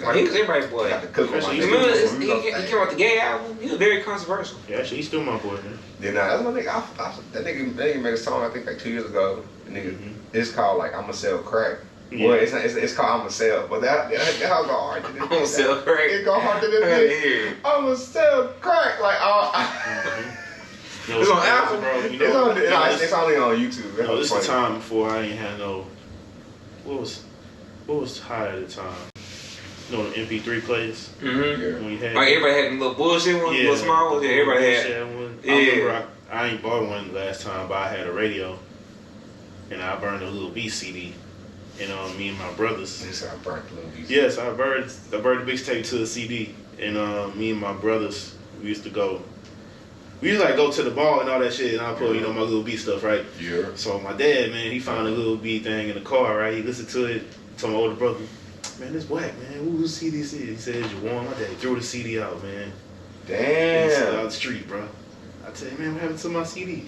Oh, he was everybody's boy. Got the cook on my He Remember nigga. he came out the gay album? He was very controversial. Yeah, actually, he's still my boy, man. Yeah, nah, that's my nigga. That nigga made a song I think like 2 years ago. The nigga, it's called like I'ma Sell Crack. Yeah. Well, it's called I'ma Sell, but that go hard to this. I'ma sell crack. It go hard to this. Yeah. I'ma sell crack like No, It's on Apple, bro. You it's, know, on, it's only on YouTube. That's no, this is the funny. time before I ain't had no. What was high at the time? You know, the MP3 players. Mm-hmm. Yeah. When you had, Like everybody had them little bullshit ones, little small ones. Yeah, everybody had. one. Yeah. I remember I ain't bought one last time, but I had a radio, and I burned a little B CD. And me and my brothers. This I burnt a little piece. Yes, I burned the mixtape to a CD, and me and my brothers, we used to go. We used to like go to the bar and all that shit, and I put my little beat stuff, right? Yeah. So my dad, man, he found a little beat thing in the car, right? He listened to it. Told my older brother, man, this whack, man. Who CD this is? He said, "You want?" My dad threw the CD out, man. And he said, out Damn. the street, bro. I tell you, man, what happened to my CD?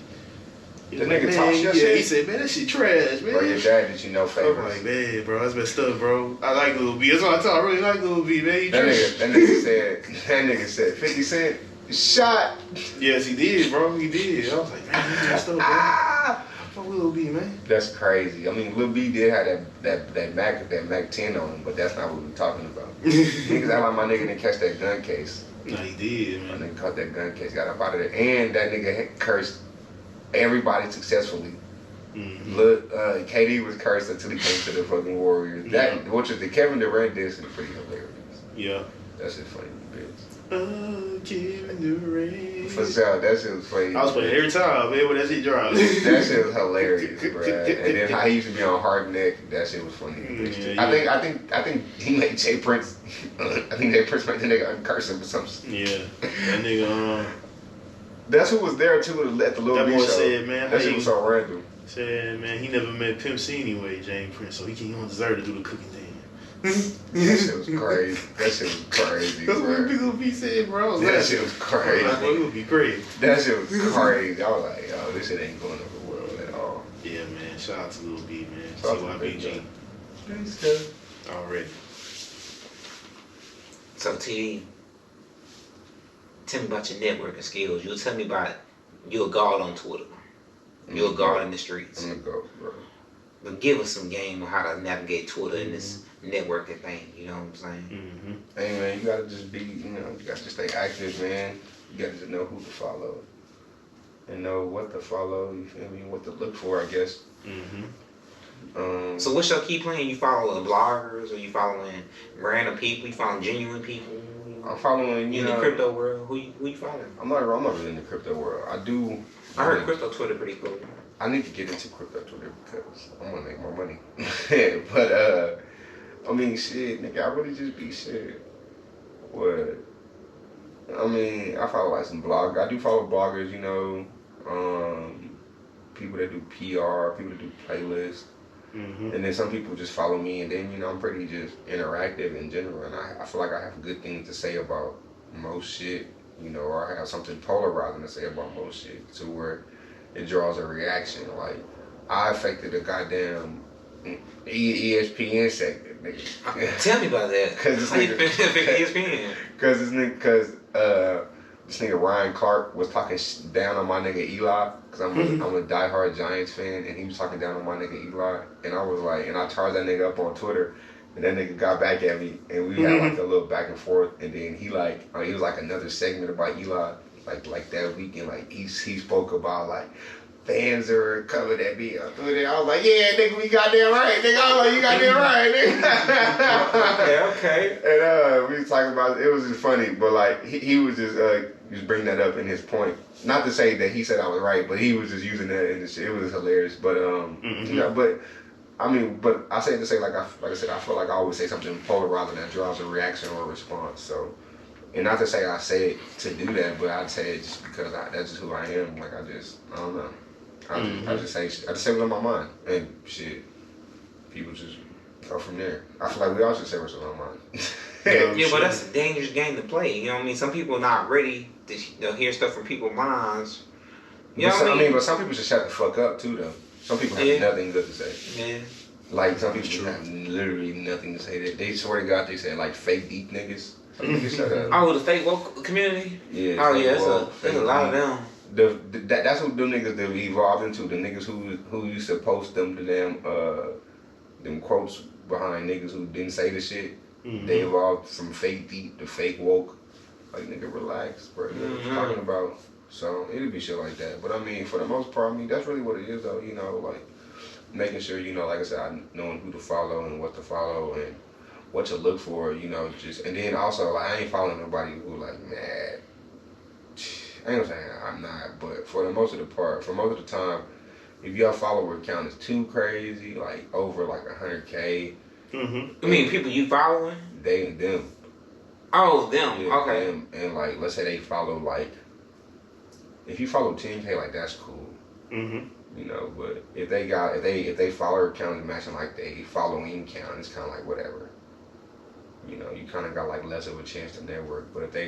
He The was like, nigga man, talks your yeah. shit? He said, man, that shit trash, man. Bro, your dad did you know I'm favors. like, man, bro, that's messed up, bro. I like Lil B. That's what I thought. I really like Lil B, man. He That trash. nigga said 50 Cent shot. Yes, he did, bro. He did. I was like, man, that's messed up, bro. Ah! Fuck with Lil B, man. That's crazy. I mean, Lil B did have that Mac 10 on him, but that's not what we're talking about. Niggas act like my nigga didn't catch that gun case. No, he did, My man. nigga caught that gun case, got up out of there, and that nigga had cursed everybody successfully. Mm-hmm. Look, KD was cursed until he came to the fucking Warriors. That which is the Kevin Durant diss is pretty hilarious. Yeah. That shit funny, bitch. Oh, Kevin Durant. For sure, that shit was funny. I was playing every time, man, when that shit dropped. That shit was hilarious, bro. And then how he used to be on Hard Neck, that shit was funny. Yeah, I think he made Jay Prince. I think Jay Prince made the nigga uncurse him or something. Yeah. That nigga, That's who was there too at the little that B boy show. said, man, That how shit you was so random. said, man, he never met Pimp C anyway, James Prince, so he don't deserve to do the cooking thing. That shit was crazy. That shit was crazy, That's what bro. Lil B said, bro. I was That laughing. shit was I crazy. was like, boy, it would be crazy. That shit was crazy. I was like, yo, this shit ain't going over well at all. Yeah, man. Shout out to Lil B, man. Shout out to Big CYBG. Thanks, cuz. Already. So T, tell me about your networking skills. You were telling me about you're a guard on Twitter. You're a guard in the streets. I'm gonna go, bro. But give us some game on how to navigate Twitter in this networking thing. You know what I'm saying? Mm-hmm. Hey man, you gotta just be, you gotta just stay active, man. You gotta just know who to follow. And know what to follow, you feel me? What to look for, I guess. Mm-hmm. So what's your key plan? You following bloggers, or you following random people? You following genuine people? I'm following, You in the crypto world? Who you following? I'm not really in the crypto world. I heard crypto Twitter pretty cool. I need to get into crypto Twitter because I want to make more money. But, I mean, shit, nigga, I really just be shit. What? I mean, I follow like some bloggers. I do follow bloggers, people that do PR, people that do playlists. Mm-hmm. And then some people just follow me, and then, I'm pretty just interactive in general. And I feel like I have good things to say about most shit, or I have something polarizing to say about most shit to where it draws a reaction. Like, I affected a goddamn ESPN segment, nigga. Tell me about that. Cause How you affect ESPN? Because this nigga Ryan Clark was talking down on my nigga Eli, because I'm a diehard Giants fan, and he was talking down on my nigga Eli, and I was like, and I charged that nigga up on Twitter, and that nigga got back at me, and we had like a little back and forth, and then he was like another segment about Eli, like that weekend, like he spoke about like fans are coming at me on Twitter. I was like, yeah, nigga, we got that right, nigga. I was like, you got that right, nigga. Okay. And we was talking about it was just funny, but like he was just bringing that up in his point. Not to say that he said I was right, but he was just using that in it was hilarious. But but I mean, but I say it to say like I said, I feel like I always say something polarizing that draws a reaction or a response. So, and not to say I say it to do that, but I'd say it just because that's just who I am. Like I don't know. I just say what's on my mind, and shit, people just go from there. I feel like we all should say what's on our mind. Yeah, but that's a dangerous game to play. You know what I mean? Some people are not ready to hear stuff from people's minds. You know what I mean? But some people should shut the fuck up too, though. Some people have nothing good to say. Yeah. Like some people have literally nothing to say. They swear to God they say like fake deep niggas. Like, niggas shut up. Oh, the fake woke community. Yeah. Oh yeah, there's a lot of them. That's what them niggas that we evolved into. The niggas who used to post them them quotes behind niggas who didn't say the shit. They evolved from fake deep to fake woke. Like, nigga, relax, bro. You know what I'm talking about? So it'll be shit like that. But I mean, for the most part, I mean, that's really what it is, though. You know, like making sure, you know, like I said, knowing who to follow and what to follow and what to look for. You know, just and then also like I ain't following nobody who like mad. I ain't gonna say I'm not, but for most of the time, if your follower count is too crazy, like over like 100K. You mean people you following? Them. Oh, them. Yeah, okay. Them. And like, let's say they follow like, if you follow 10K, like that's cool. You know, but if they follower count is matching like they following count, it's kind of like whatever. You know, you kind of got like less of a chance to network. But if they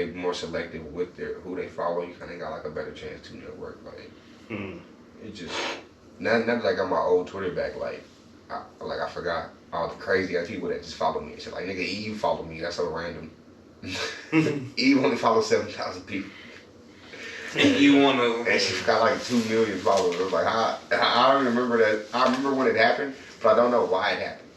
more selective with who they follow, you kind of got like a better chance to network. Like, it just not like on my old Twitter back. Like I forgot all the crazy ass people that just follow me and shit. Like, nigga, Eve followed me. That's so random. Eve only follows 7,000 people. And you wanna? And she got like 2 million followers. Like, I don't remember that. I remember when it happened, but I don't know why it happened.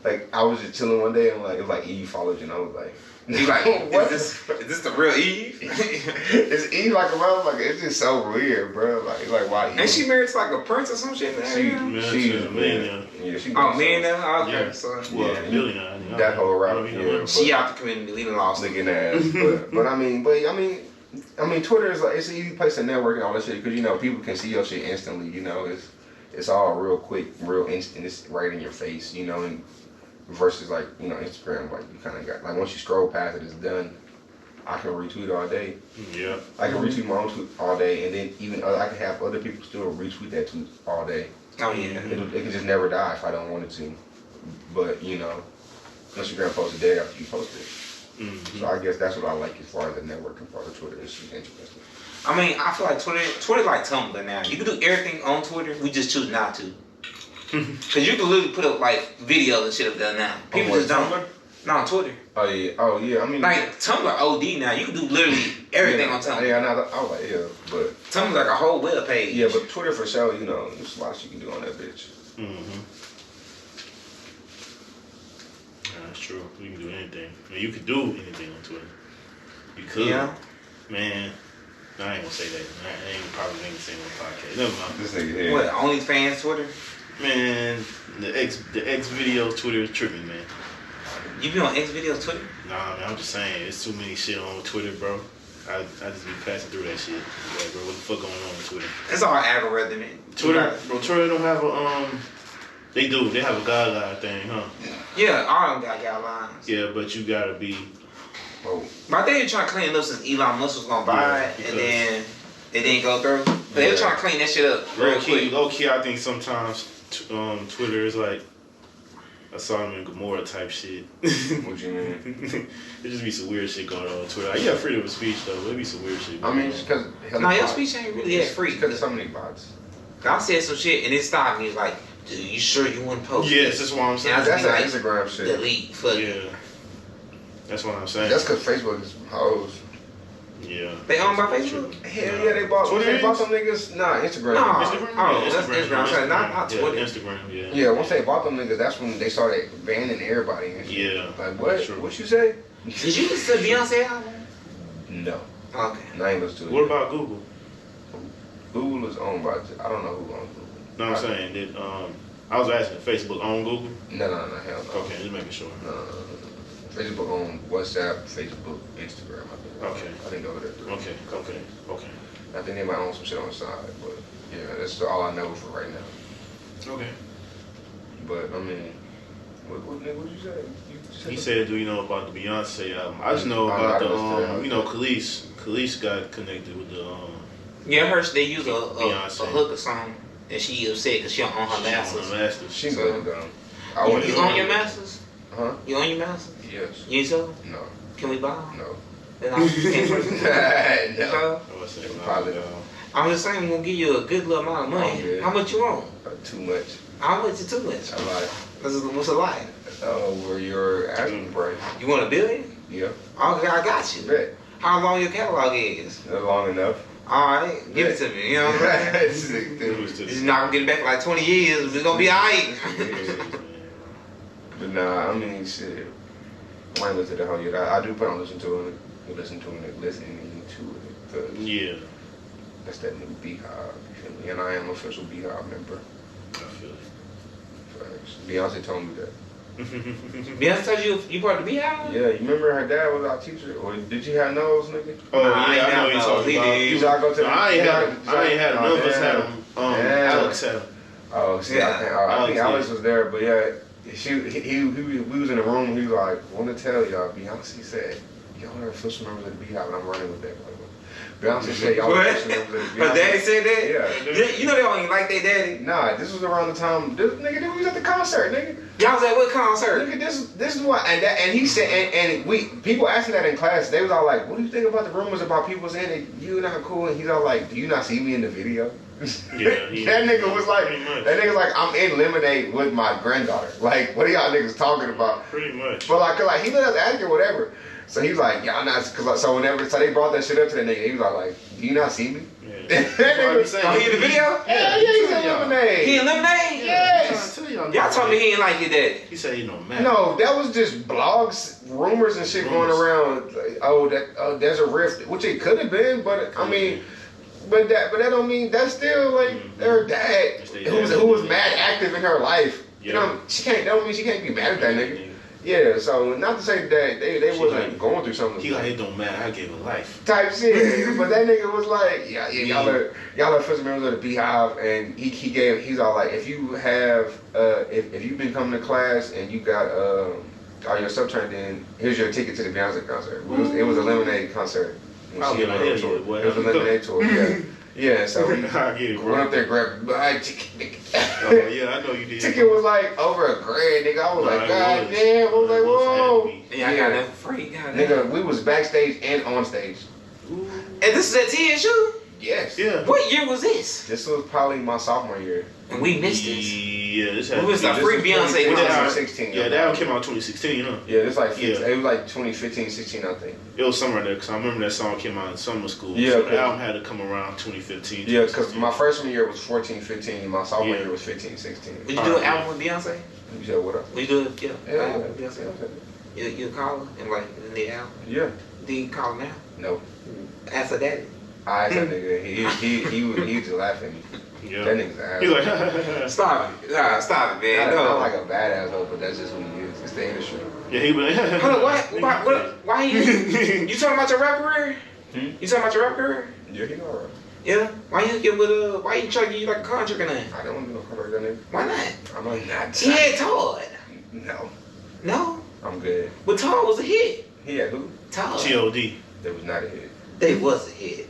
Like, I was just chilling one day and like it was like Eve followed you, and I was like, you like, what? Is this the real Eve? It's Eve like a motherfucker. It's just so weird, bro. Like why Eve? Ain't she married to like a prince or some shit? She's a millionaire. Yeah, she. Oh, millionaire. Okay, yeah. so Well, millionaire. That whole route. Yeah, she out the community, leaving lost. Looking ass. but I mean, Twitter is like it's an easy place to network and all that shit because you know people can see your shit instantly. You know, it's all real quick, real instant. It's right in your face. You know, and versus like you know Instagram, like you kind of got like once you scroll past it, it's done. I can retweet all day. Yeah. I can retweet my own tweet all day, and then even I can have other people still retweet that tweet all day. Oh yeah. It can just never die if I don't want it to. But you know, Instagram posts a day after you post it. So I guess that's what I like as far as the networking part of Twitter. It's just interesting. I mean, I feel like Twitter's like Tumblr now. You can do everything on Twitter. We just choose not to. Cause you can literally put up like videos and shit up there now. People just don't. Tumblr? No, on Twitter. Oh yeah. I mean, like Tumblr OD now. You can do literally everything on Tumblr. Yeah, I was like, yeah, but Tumblr's like a whole web page. Yeah, but Twitter for sure. You know, there's a lot you can do on that bitch. That's true. You can do anything. I mean, you could do anything on Twitter. You could. Yeah. Man, no, I ain't gonna say that. I ain't probably ain't saying on the podcast. Never mind. This nigga here. What? OnlyFans Twitter? Man, the X videos Twitter is tripping, man. You be on X videos Twitter? Nah, man, I'm just saying, it's too many shit on Twitter, bro. I just be passing through that shit. Like, bro, what the fuck going on with Twitter? It's all algorithm. Twitter don't have a They do. They have a guideline thing, huh? Yeah, all of them got guidelines. Yeah, but you gotta be. Oh. But they were trying to clean it up since Elon Musk was gonna buy it, and then it didn't go through. But they were trying to clean that shit up real quick. Low key, I think sometimes Twitter is like a Sodom and Gomorrah type shit. What you mean? It just be some weird shit going on Twitter. Like, you have freedom of speech though, but it be some weird shit. I mean, just because. No, your speech ain't really that free. Because there's so many bots. I said some shit and it stopped me. It's like, dude, you sure you want to post? Yes, that's what I'm saying. That's like, Instagram shit. Delete. Fuck. Yeah. That's what I'm saying. That's because Facebook is hoes. Yeah. They owned by Facebook? Hell yeah, they bought some niggas. Nah, Instagram. No. Instagram? Oh, Yeah, that's Instagram. I'm saying, not Twitter. Yeah, Instagram, yeah. Yeah, once they bought them niggas, that's when they started banning everybody and shit. Yeah. Like, what? What you say? Did you listen to Beyonce album? No. Okay. I ain't listened to it. What about Google? Google is owned by, I don't know who owns Google. No, I'm saying that, I was asking, Facebook own Google? No, hell no. Okay, just making sure. No. Facebook owns WhatsApp, Facebook, Instagram, I think. Okay. I think those are the three. Okay. I think they might own some shit on the side, but yeah, that's all I know for right now. Okay. But I mean, what you say? He said, "Do you know about the Beyonce album?" I just know about Khalees got connected with the. Yeah, I heard they use a hook or something, and she upset because she don't own her masters. She good though. You own your masters? Huh? You own your masters? Yes. You so? No. Can we buy them? No. Then I can't No. I'm just saying, we're gonna give you a good little amount of money. How much you want? Too much. How much is too much? A lot. What's a lot? Where you're asking price. You want $1 billion? Yeah. Okay, I got you. Bet. How long your catalog is? Long enough. Alright, give it to me. You know what I'm saying? You're not gonna get it back for like 20 years. It's gonna be alright. But nah, I mean, shit. I might listen to the whole year. I do plan on listening to it. Listening to it. Cause Yeah. that's that new Beehive. You feel me? And I am an official Beehive member. I feel it. Facts. Beyonce told me that. Beyonce told you part of the Beehive? Yeah, you remember her dad was our teacher? Or did you have nose, nigga? Oh, Nah, yeah, I know he you talking about. did. You gotta go to the... I ain't had none of us had them. Alex had them. Oh, see, Yeah. I think Alex was there, but yeah, we was in the room. He was like, "Want to tell y'all, Beyonce said y'all are official members of the Beehive," and I'm running with that. Beyonce said y'all are official members of the Beehive. Her daddy said that? Yeah. You know they don't even like their daddy. Nah, this was around the time. Nigga, we was at the concert, nigga. Y'all was at what concert? Nigga, this is what, and he said, and we people asking that in class, they was all like, "What do you think about the rumors about people saying that you not cool?" And he's all like, "Do you not see me in the video?" Yeah, that nigga was like, I'm in Lemonade with my granddaughter. Like, what are y'all niggas talking about? Pretty much. But like, cause like he let us act or whatever. So he was like, y'all not, cause like, so they brought that shit up to that nigga. He was like, do you not see me? Yeah. That nigga was Oh, he in the video? Yeah, he's in Lemonade. He in Lemonade? Yes. Y'all told me he ain't like your daddy. He said he no man. No, that was just blogs, rumors and shit going around. Like, there's a rift, which it could have been, but I mean. But that don't mean that's still like her dad who was mad active in her life. You know, that don't mean she can't be mad at that nigga. Yeah, so not to say that they wasn't going through something. He like, it don't matter, I gave a life. Type shit. But that nigga was like, y'all are official members of the Beehive, and he's all like, if you have if you've been coming to class and you got all your stuff turned in, here's your ticket to the Beyonce concert. It was a Lemonade concert. It was a Lemonade tour, yeah. Yeah, so we went up there and grabbed my ticket. Oh, yeah, I know you did. Ticket was like over $1,000, nigga. I was like, God damn. I was like, whoa. Yeah, I got that for free. Nigga, we was backstage and on stage. And this is at TSU? Yes. Yeah. What year was this? This was probably my sophomore year. And we missed this. Yeah, this had. We was a free Beyonce. 2016. Yeah, that one came out 2016, huh? Yeah, it's like it was like 2015, 16, I think. It was somewhere there because I remember that song came out in summer school. Yeah, so the album had to come around 2015. Yeah, because my freshman year was 14, 15. My sophomore year was 15, 16. Would you do an album with Beyonce? You said what up? Would you do it? Yeah. Beyonce. You call her and like in the album? Yeah. Do you call her now? No. Ask her daddy. I asked that nigga. He was just laughing. Yeah. That nigga's ass. He's like, Stop it. Nah, stop it, man. Not like a badass though, but that's just who he is. It's the industry. yeah, he was like, Hold on, why you talking about your rap career? You talking about your rap career? Yeah, he know right. Yeah? Why you get with why you try to give you like a contract or nothing? I don't want to do no contract with that nigga. Why not? I'm like, not. He had Todd. No. No? I'm good. But Todd was a hit. He had who? Todd. G.O.D. That was not a hit. They was a hit.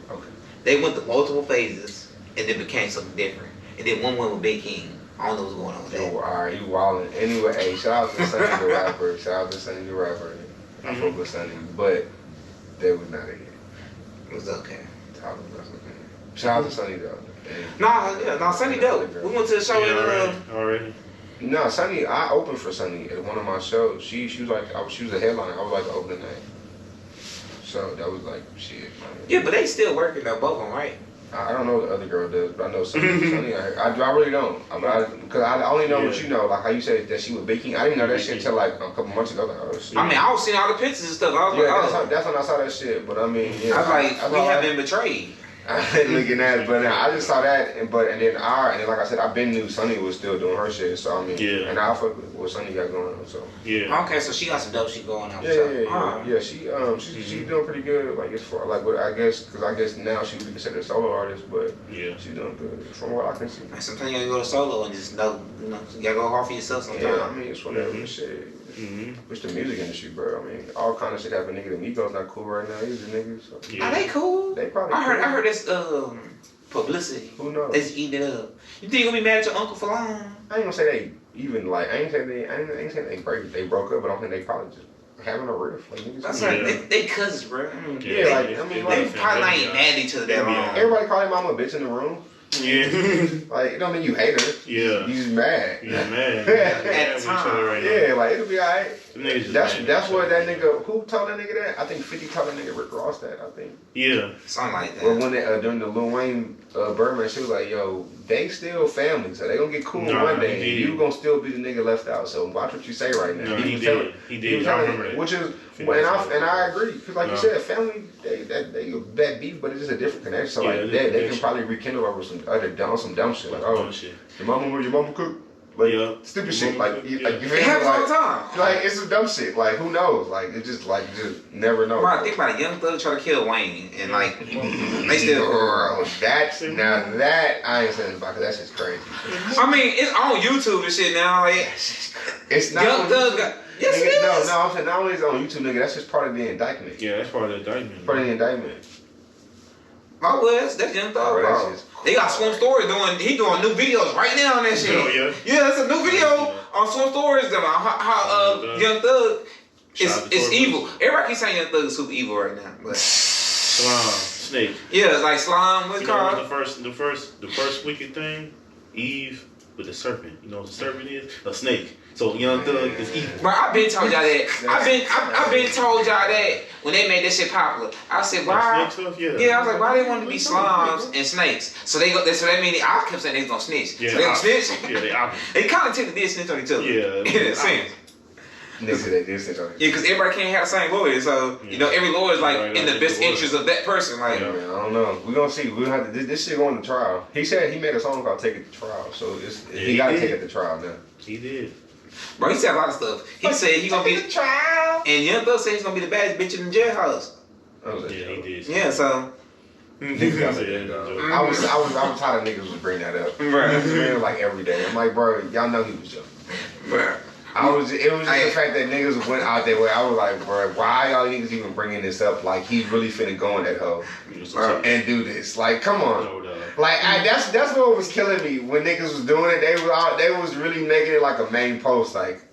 Okay. They went through multiple phases and then became something different. And then one went with Big King. I don't know what's going on with that. Yo, alright, you wildin'. Anyway, hey, shout out to Sonny the rapper. Shout out to Sonny the rapper. I fuck with Sonny, but that was not a hit. It was okay. Shout out to Sonny though. Nah, Sonny dope. We went to the show already. No, Sonny, I opened for Sonny at one of my shows. She was like, she was a headliner. I was like the opening night. So that was like shit. Man. Yeah, but they still working though, both of them, right? I don't know what the other girl does, but I know Sonny. I really don't. Because I only know what you know, like how you said that she was baking. I didn't know that shit till like a couple months ago. Like, oh, shit. I mean, I was seeing all the pictures and stuff. I was like, that's when I saw that shit. But I mean, yeah, I was like, we have been betrayed. I didn't look at that, but I just saw that, and then like I said, I've been knew Sonny was still doing her shit, so I mean, and I fuck with what Sonny got going on, so Okay, so she got some dope shit going on. Yeah. She's doing pretty good, like as far like what I guess now she would be considered a solo artist, but she's doing good from what I can see. And sometimes you gotta go to solo and just know, you gotta go hard for yourself sometimes. Yeah, I mean it's whatever shit. It's the music industry, bro. I mean, all kind of shit happen. Nigga, the Migos not cool right now. He's a nigga. So. Are they cool? They probably. I heard this publicity. Who knows? They just eating it up. You think you gonna be mad at your uncle for long? I ain't gonna say they even like. I ain't saying they broke up, but I don't think they probably just having a riff. Like, that's right. They cousins, bro. They probably not even mad at each other that long. Everybody call their mama a bitch in the room. Yeah. Like, it don't mean you hate her. Yeah. You just mad. Yeah, man. At the time. Right Yeah, like, it'll be alright. That's what that nigga, who told that nigga that? I think 50 told that nigga Rick Ross that, I think. Yeah. Something like that. Well, when they, during the Lil Wayne Birdman, she was like, yo, they still family, so they gonna get cool one day. And you gonna still be the nigga left out, so watch what you say right now. No, he did. I remember that. Which is, and I agree, because like you said, family, they that beef, but it's just a different connection. So like, they can probably rekindle over some dumb shit. Like, oh, your mama cook? Like, stupid shit. Like, you feel it happens all the time. Like, it's some dumb shit. Like, who knows? Like, it just never know. Bro, think about it. Young Thug try to kill Wayne, and like, they still. Bro, that I ain't saying about, because that's just crazy. I mean, it's on YouTube and shit now. Like, it's not. Young Thug got. Yes, nigga, it is. No, I'm saying not only is it on YouTube, nigga. That's just part of the indictment. Yeah, that's part of the indictment. Part of the indictment. My was that's Young Thug, bro. They got Swim Stories he doing new videos right now on that shit. Oh, yeah? Yeah, it's a new video on Swim Stories about how Young Thug is evil. Everybody keeps saying Young Thug is super evil right now. But Slime, Snake. yeah, it's like Slime, what's it called? The first wicked thing, Eve with the serpent. You know what the serpent is? A snake. So Young Thug is evil. Bro, I've been told y'all that. I've been told y'all that when they made that shit popular. I said, why? Stuff, yeah, I was like, why they want to be slimes and snakes? So they go. So that mean I kept saying they was gonna snitch. Yeah, so they gonna snitch. Yeah, they kind of technically did snitch on each other. Yeah, in a sense. Nigga, they did snitch on each other. Yeah, because everybody can't have the same lawyer. So you know, every lawyer is like in the best interest of that person. Like, yeah, man, I don't know. We're gonna see. We gonna have to. This shit going to trial. He said he made a song called "Take It to Trial," so he got to take it to trial now. He did. Bro, he said a lot of stuff. He said he gonna be the trial, and Young Thug said he's gonna be the baddest bitch in the jailhouse. Yeah, he did. Yeah, so. Niggas got that. I was tired of niggas would bring that up. Right. Like every day. I'm like, bro, y'all know he was joking. Bro. It was just the fact that niggas went out there where I was like, bro, why y'all niggas even bringing this up? Like, he really finna go in that hoe and do this. Like, come on. Like, that's what was killing me when niggas was doing it. They was really making it like a main post. Like,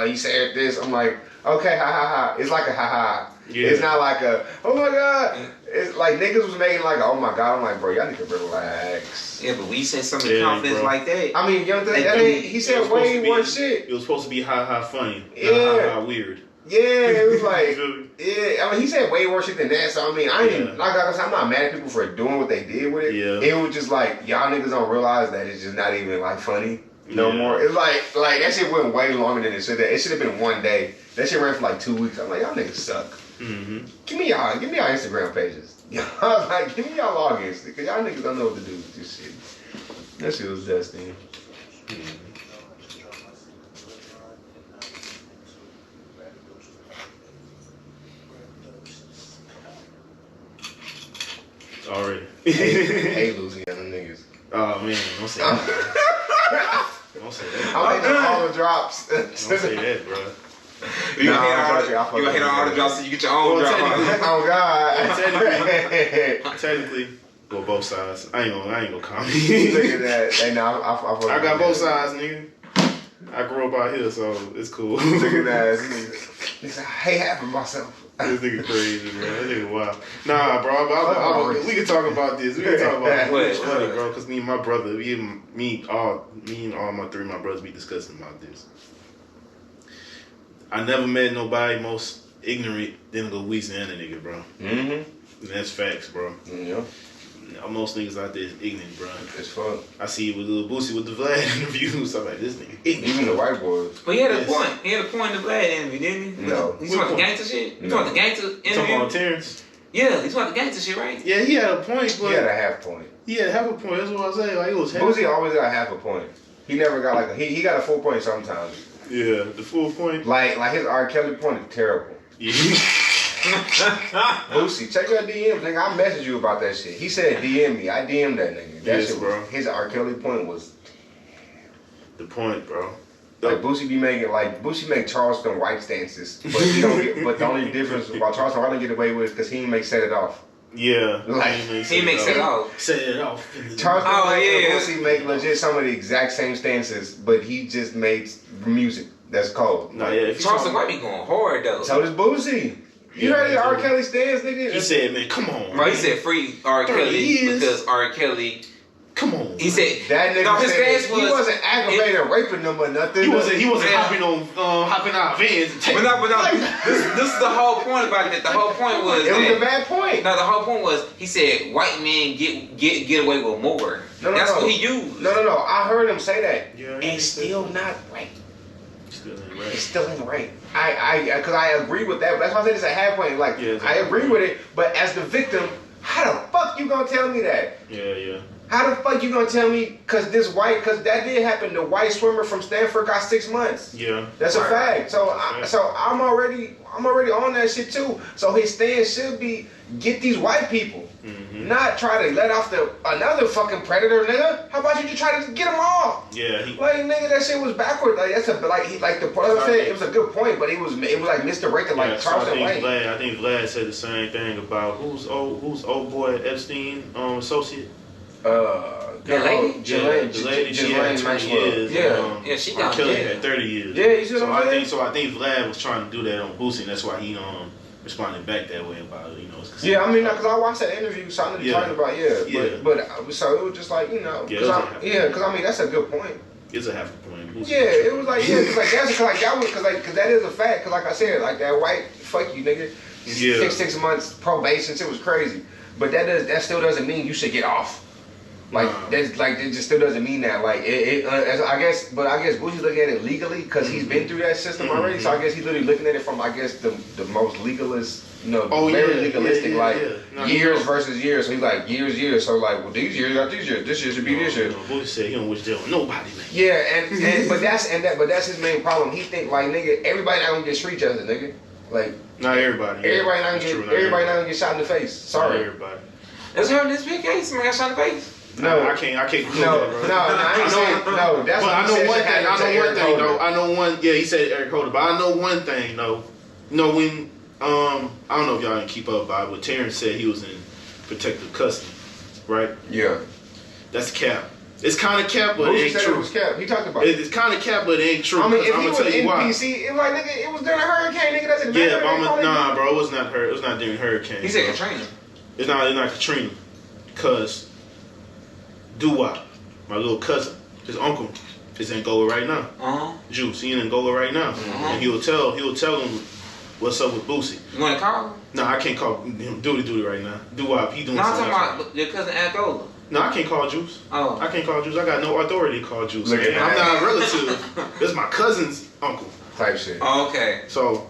he said this. I'm like, okay, ha ha ha. It's like a ha ha. Yeah. It's not like a, oh my god. It's like niggas was making like, oh my god. I'm like, bro, y'all need to relax. Yeah, but we said something confidence bro. Like that. I mean, Young Thug, he said way worse shit. It was supposed to be ha ha funny. Yeah. Ha ha weird. Yeah, it was like, yeah. I mean, he said way worse shit than that. So I mean, I ain't like I said, I'm not mad at people for doing what they did with it. Yeah. It was just like y'all niggas don't realize that it's just not even like funny no more. It's like that shit went way longer than it should have. It should have been one day. That shit ran for like 2 weeks. I'm like, y'all niggas suck. Mm-hmm. Give me y'all Instagram pages. Like, give me y'all logins, because y'all niggas don't know what to do with this shit. That shit was destiny. Already. Hey, Louisiana niggas. Oh man, don't say that. Don't say that. I'm making all the drops. Don't say that, bro. You gonna hit on all the drops so you get your own drop. Oh God. Technically, well, both sides. I ain't gonna comment. Look at that. Hey, no, I got both sides, nigga. I grew up out here, so it's cool. Look at that. He's like, hey, half of myself. This nigga crazy, bro. That nigga wild. Nah, bro. We can talk about this. We can talk about this. It's funny, bro. Because me and my brother, me and all my three of my brothers be discussing about this. I never met nobody most ignorant than a Louisiana nigga, bro. Mm-hmm. And that's facts, bro. Yeah. Most niggas out there is ignorant, bro. It's fun. I see it with Lil Boosie with the Vlad interviews. I'm like, this nigga ignorant. Even the white boys. But he had a point. He had a point in the Vlad interview, didn't he? No. He's talking the gangster shit? He's talking the gangster interview? You talking about Terrence? Yeah, he's talking the gangster shit, right? Yeah, he had a point, but... He had a half point. He had half a point. That's what I was saying. Like, it was half. Boosie always got half a point. He never got like he got a full point sometimes. Yeah, the full point. Like his R. Kelly point is terrible. Yeah. Boosie, check your DMs, nigga. I messaged you about that shit. He said DM me. I DM'd that nigga. That shit, bro. His R. Kelly point was the point, bro. Like Boosie make Charleston White stances, but he don't get. But the only difference about Charleston White don't get away with because he ain't make Set It Off. Yeah, like he makes it off. Set It Off. Charleston Boosie make legit some of the exact same stances, but he just made music that's cold. No, yeah. Charleston White be going hard though. So does Boosie. You heard the R. Kelly stance, nigga? He said, man, come on. Bro, he said free R. Kelly because R. Kelly Come on. He said That nigga no. His said stance he was wasn't aggravating raping them or nothing. He wasn't Yeah. hopping out vans. And But no. This is the whole point about it. The whole point was it was that, a bad point. no, the whole point was he said white men get away with more. No, That's what he used. No. I heard him say that. Yeah, And still not right. Still ain't It's right. still ain't right. Because I agree with that. But that's why I said it's a half point. Like, Yeah, it's a I half agree point. with it. But as the victim, how the fuck you gonna tell me that? Yeah. How the fuck you gonna tell me? Because that did happen. The white swimmer from Stanford got 6 months. Yeah. That's a Right. fact. So I'm already on that shit too. So his stance should be get these white people, not try to let off another fucking predator, nigga. How about you just try to get them off? Yeah. Like nigga, that shit was backward. Like that's the point I said. It was a good point, but it was like misdirected, like So I Charleston White. think Vlad said the same thing about who's old boy Epstein associate. The lady? The lady, she had 20 years. Yeah, she got Kelly jail. had 30 years. Yeah, you see what I'm saying? I think Vlad was trying to do that on Boosie, and that's why he responded back that way about it. Yeah, I mean, because I watched that interview, so I know you're talking about, but so it was just like, because I mean, that's a good point. It's a half a point. Boosie. Yeah, it was like, because that is a fact, because like I said, like that white, fuck you, nigga, Yeah. 6 months probation, it was crazy, but that still doesn't mean you should get off. Like that's like it just still doesn't mean that. Like I guess Boosie's looking at it legally because he's been through that system already. So I guess he's literally looking at it from the most legalist, very legalistic, years versus years. So he's like years. So like, well, these years got these years. This year should be this year. Boosie said he don't wish jail on nobody, man. Yeah, but that's his main problem. He think like nigga, everybody not gonna get street justice, nigga. Like not everybody. Yeah. Everybody not gonna get shot in the face. Sorry. Not everybody. Let's hear this big case. Man got shot in the face. No, I can't prove no, that, bro. no, I ain't saying no. That's but what I know one thing. though. I know one. Yeah, he said Eric Holder, but I know one thing though. When I don't know if y'all didn't keep up by it, but Terrence said he was in protective custody, right? Yeah. That's cap. It's kind of cap, but Boosie it ain't said true. It was cap. He talked about it. It's kind of cap, but it ain't true. I mean, if I'm he gonna was tell you in why. PC, it was like nigga, it was during a hurricane, nigga. Doesn't matter. Yeah, but nah, bro, it was not her. It was not during hurricane. He said Katrina. It's not Katrina, cause Doo-Wop, my little cousin, his uncle, is in Angola right now. Juice, he in Angola right now, and he'll tell him what's up with Boosie. You want to call him? No, I can't call him Duty right now. Doo-Wop, he doing No, I'm something. talking about your cousin Angola. No, I can't call Juice. Oh. I can't call Juice. I got no authority to call Juice. Look at I'm that. not a relative. This is my cousin's uncle. Type shit. Oh, okay. So,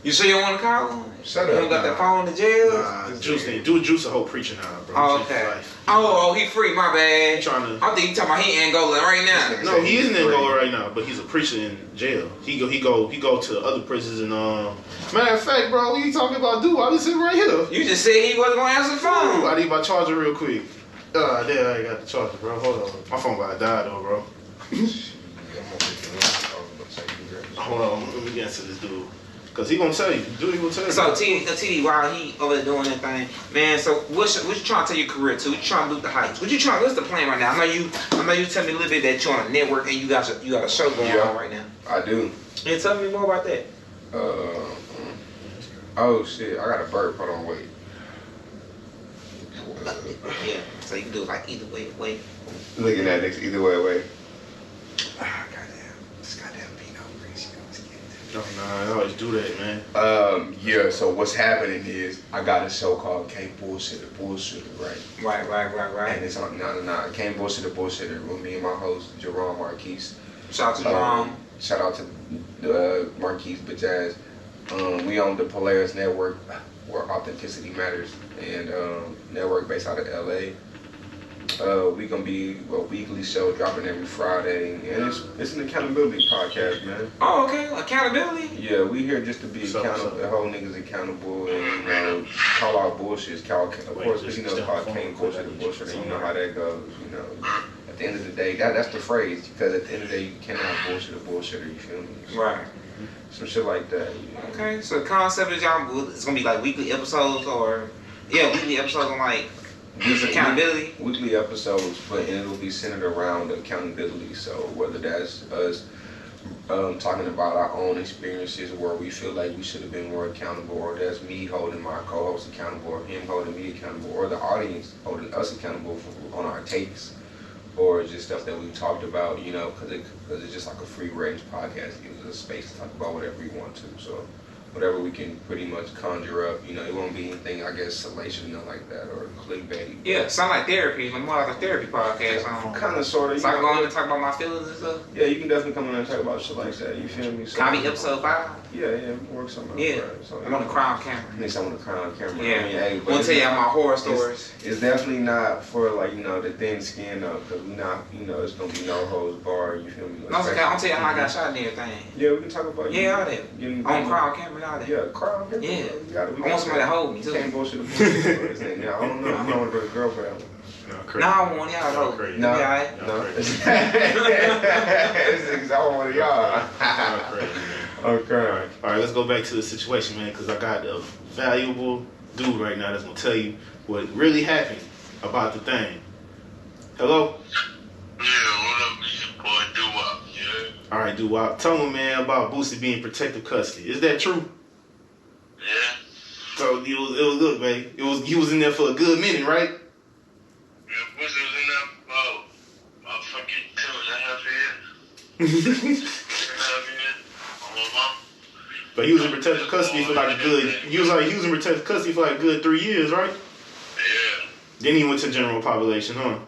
You sure you don't want to call him? Shut You up. don't got that phone in the jail? Juice ain't. Juice a whole preacher now, bro. Oh, He changed his okay. life. Oh, he free. My bad. He trying to. I think you talking about he in Angola right now. No, he is in Angola right now, but he's a preacher in jail. He go to other prisons and Matter of fact, bro, we talking about Doo-Wop. He's sitting right here. You just said he wasn't gonna answer the phone. I need my charger real quick. There, I got the charger, bro. Hold on. My phone about to die though, bro. Hold on, let me get into this dude. Cause he gonna tell you. Dude, he gonna tell you. So TD, while he over there doing that thing, man. So what you trying to tell your career to? What you trying to do with the heights? What's the plan right now? I know you tell me a little bit that you're on a network and you got a show going on right now. I do. Yeah, tell me more about that. Oh shit! I got a burp. Hold on, wait. Yeah, so you can do it like either way. Looking at next either way. Nah, I always do that, man. Yeah, so what's happening is I got a show called Can't Bullshitter, right? Right. And it's on Can't Bullshitter with me and my host, Jerome Marquise. Shout out to Jerome. Shout out to Marquise Bajaz. We own the Polaris Network where authenticity matters, and network based out of LA. We gonna be a weekly show dropping every Friday, and it's an accountability podcast, man. Oh, okay. Accountability. Yeah, we here just to be accountable, the whole niggas accountable, and call out bullshit. Of course, because it's called Can't Bullshit, and you know how that goes. At the end of the day, that's the phrase. Because at the end of the day, you cannot bullshit a bullshitter. You feel me? Right. Some shit like that. Okay. So the concept is it's gonna be like weekly episodes, or weekly episodes on like. Accountability? Weekly episodes, but it'll be centered around accountability. So whether that's us talking about our own experiences where we feel like we should have been more accountable, or that's me holding my co-host accountable, or him holding me accountable, or the audience holding us accountable on our takes, or just stuff that we talked about, you know, because it's just like a free range podcast. It gives us a space to talk about whatever we want to. So whatever we can pretty much conjure up, you know, it won't be anything, I guess, salacious, nothing like that, or clickbait. Yeah, it sound like therapy, like more like a therapy podcast. Kind of, sort of. So I can go in and talk about my feelings and stuff? Yeah, you can definitely come in and talk about shit like that, you feel me? So, Can I be episode 5? Yeah, work something Yeah, out. So, I'm on the crown camera. Next time on the crown camera. Yeah, I mean, hey, I'm gonna tell you my horror stories. It's definitely not for, like, you know, the thin skin, though, because we not, you know, it's gonna be no holds barred, you feel me? No, it's okay. I'm tell you how I got shot and everything. Yeah, we can talk about all that. On crown camera, all that. Yeah, crown camera. Yeah. I want somebody to hold me too. Can't bullshit a bullshit. Yeah, I don't know. You don't want to go to girlfriend. No, I want y'all though. Crazy. No, yeah, no. It's I want y'all. Okay. All right, let's go back to the situation, man, because I got a valuable dude right now that's gonna tell you what really happened about the thing. Hello. Yeah, what up, it's your boy Doo-Wop, yeah? All right, Doo-Wop. Tell me, man, about Boosie being protective custody. Is that true? Yeah. So it was good, man. He was in there for a good minute, right? Yeah, Boosie was in there for about fucking 2.5 years. 2.5 years. On my mom. But he was in protective custody for like a good. He was in protective custody for like a good 3 years, right? Yeah. Then he went to general population, huh?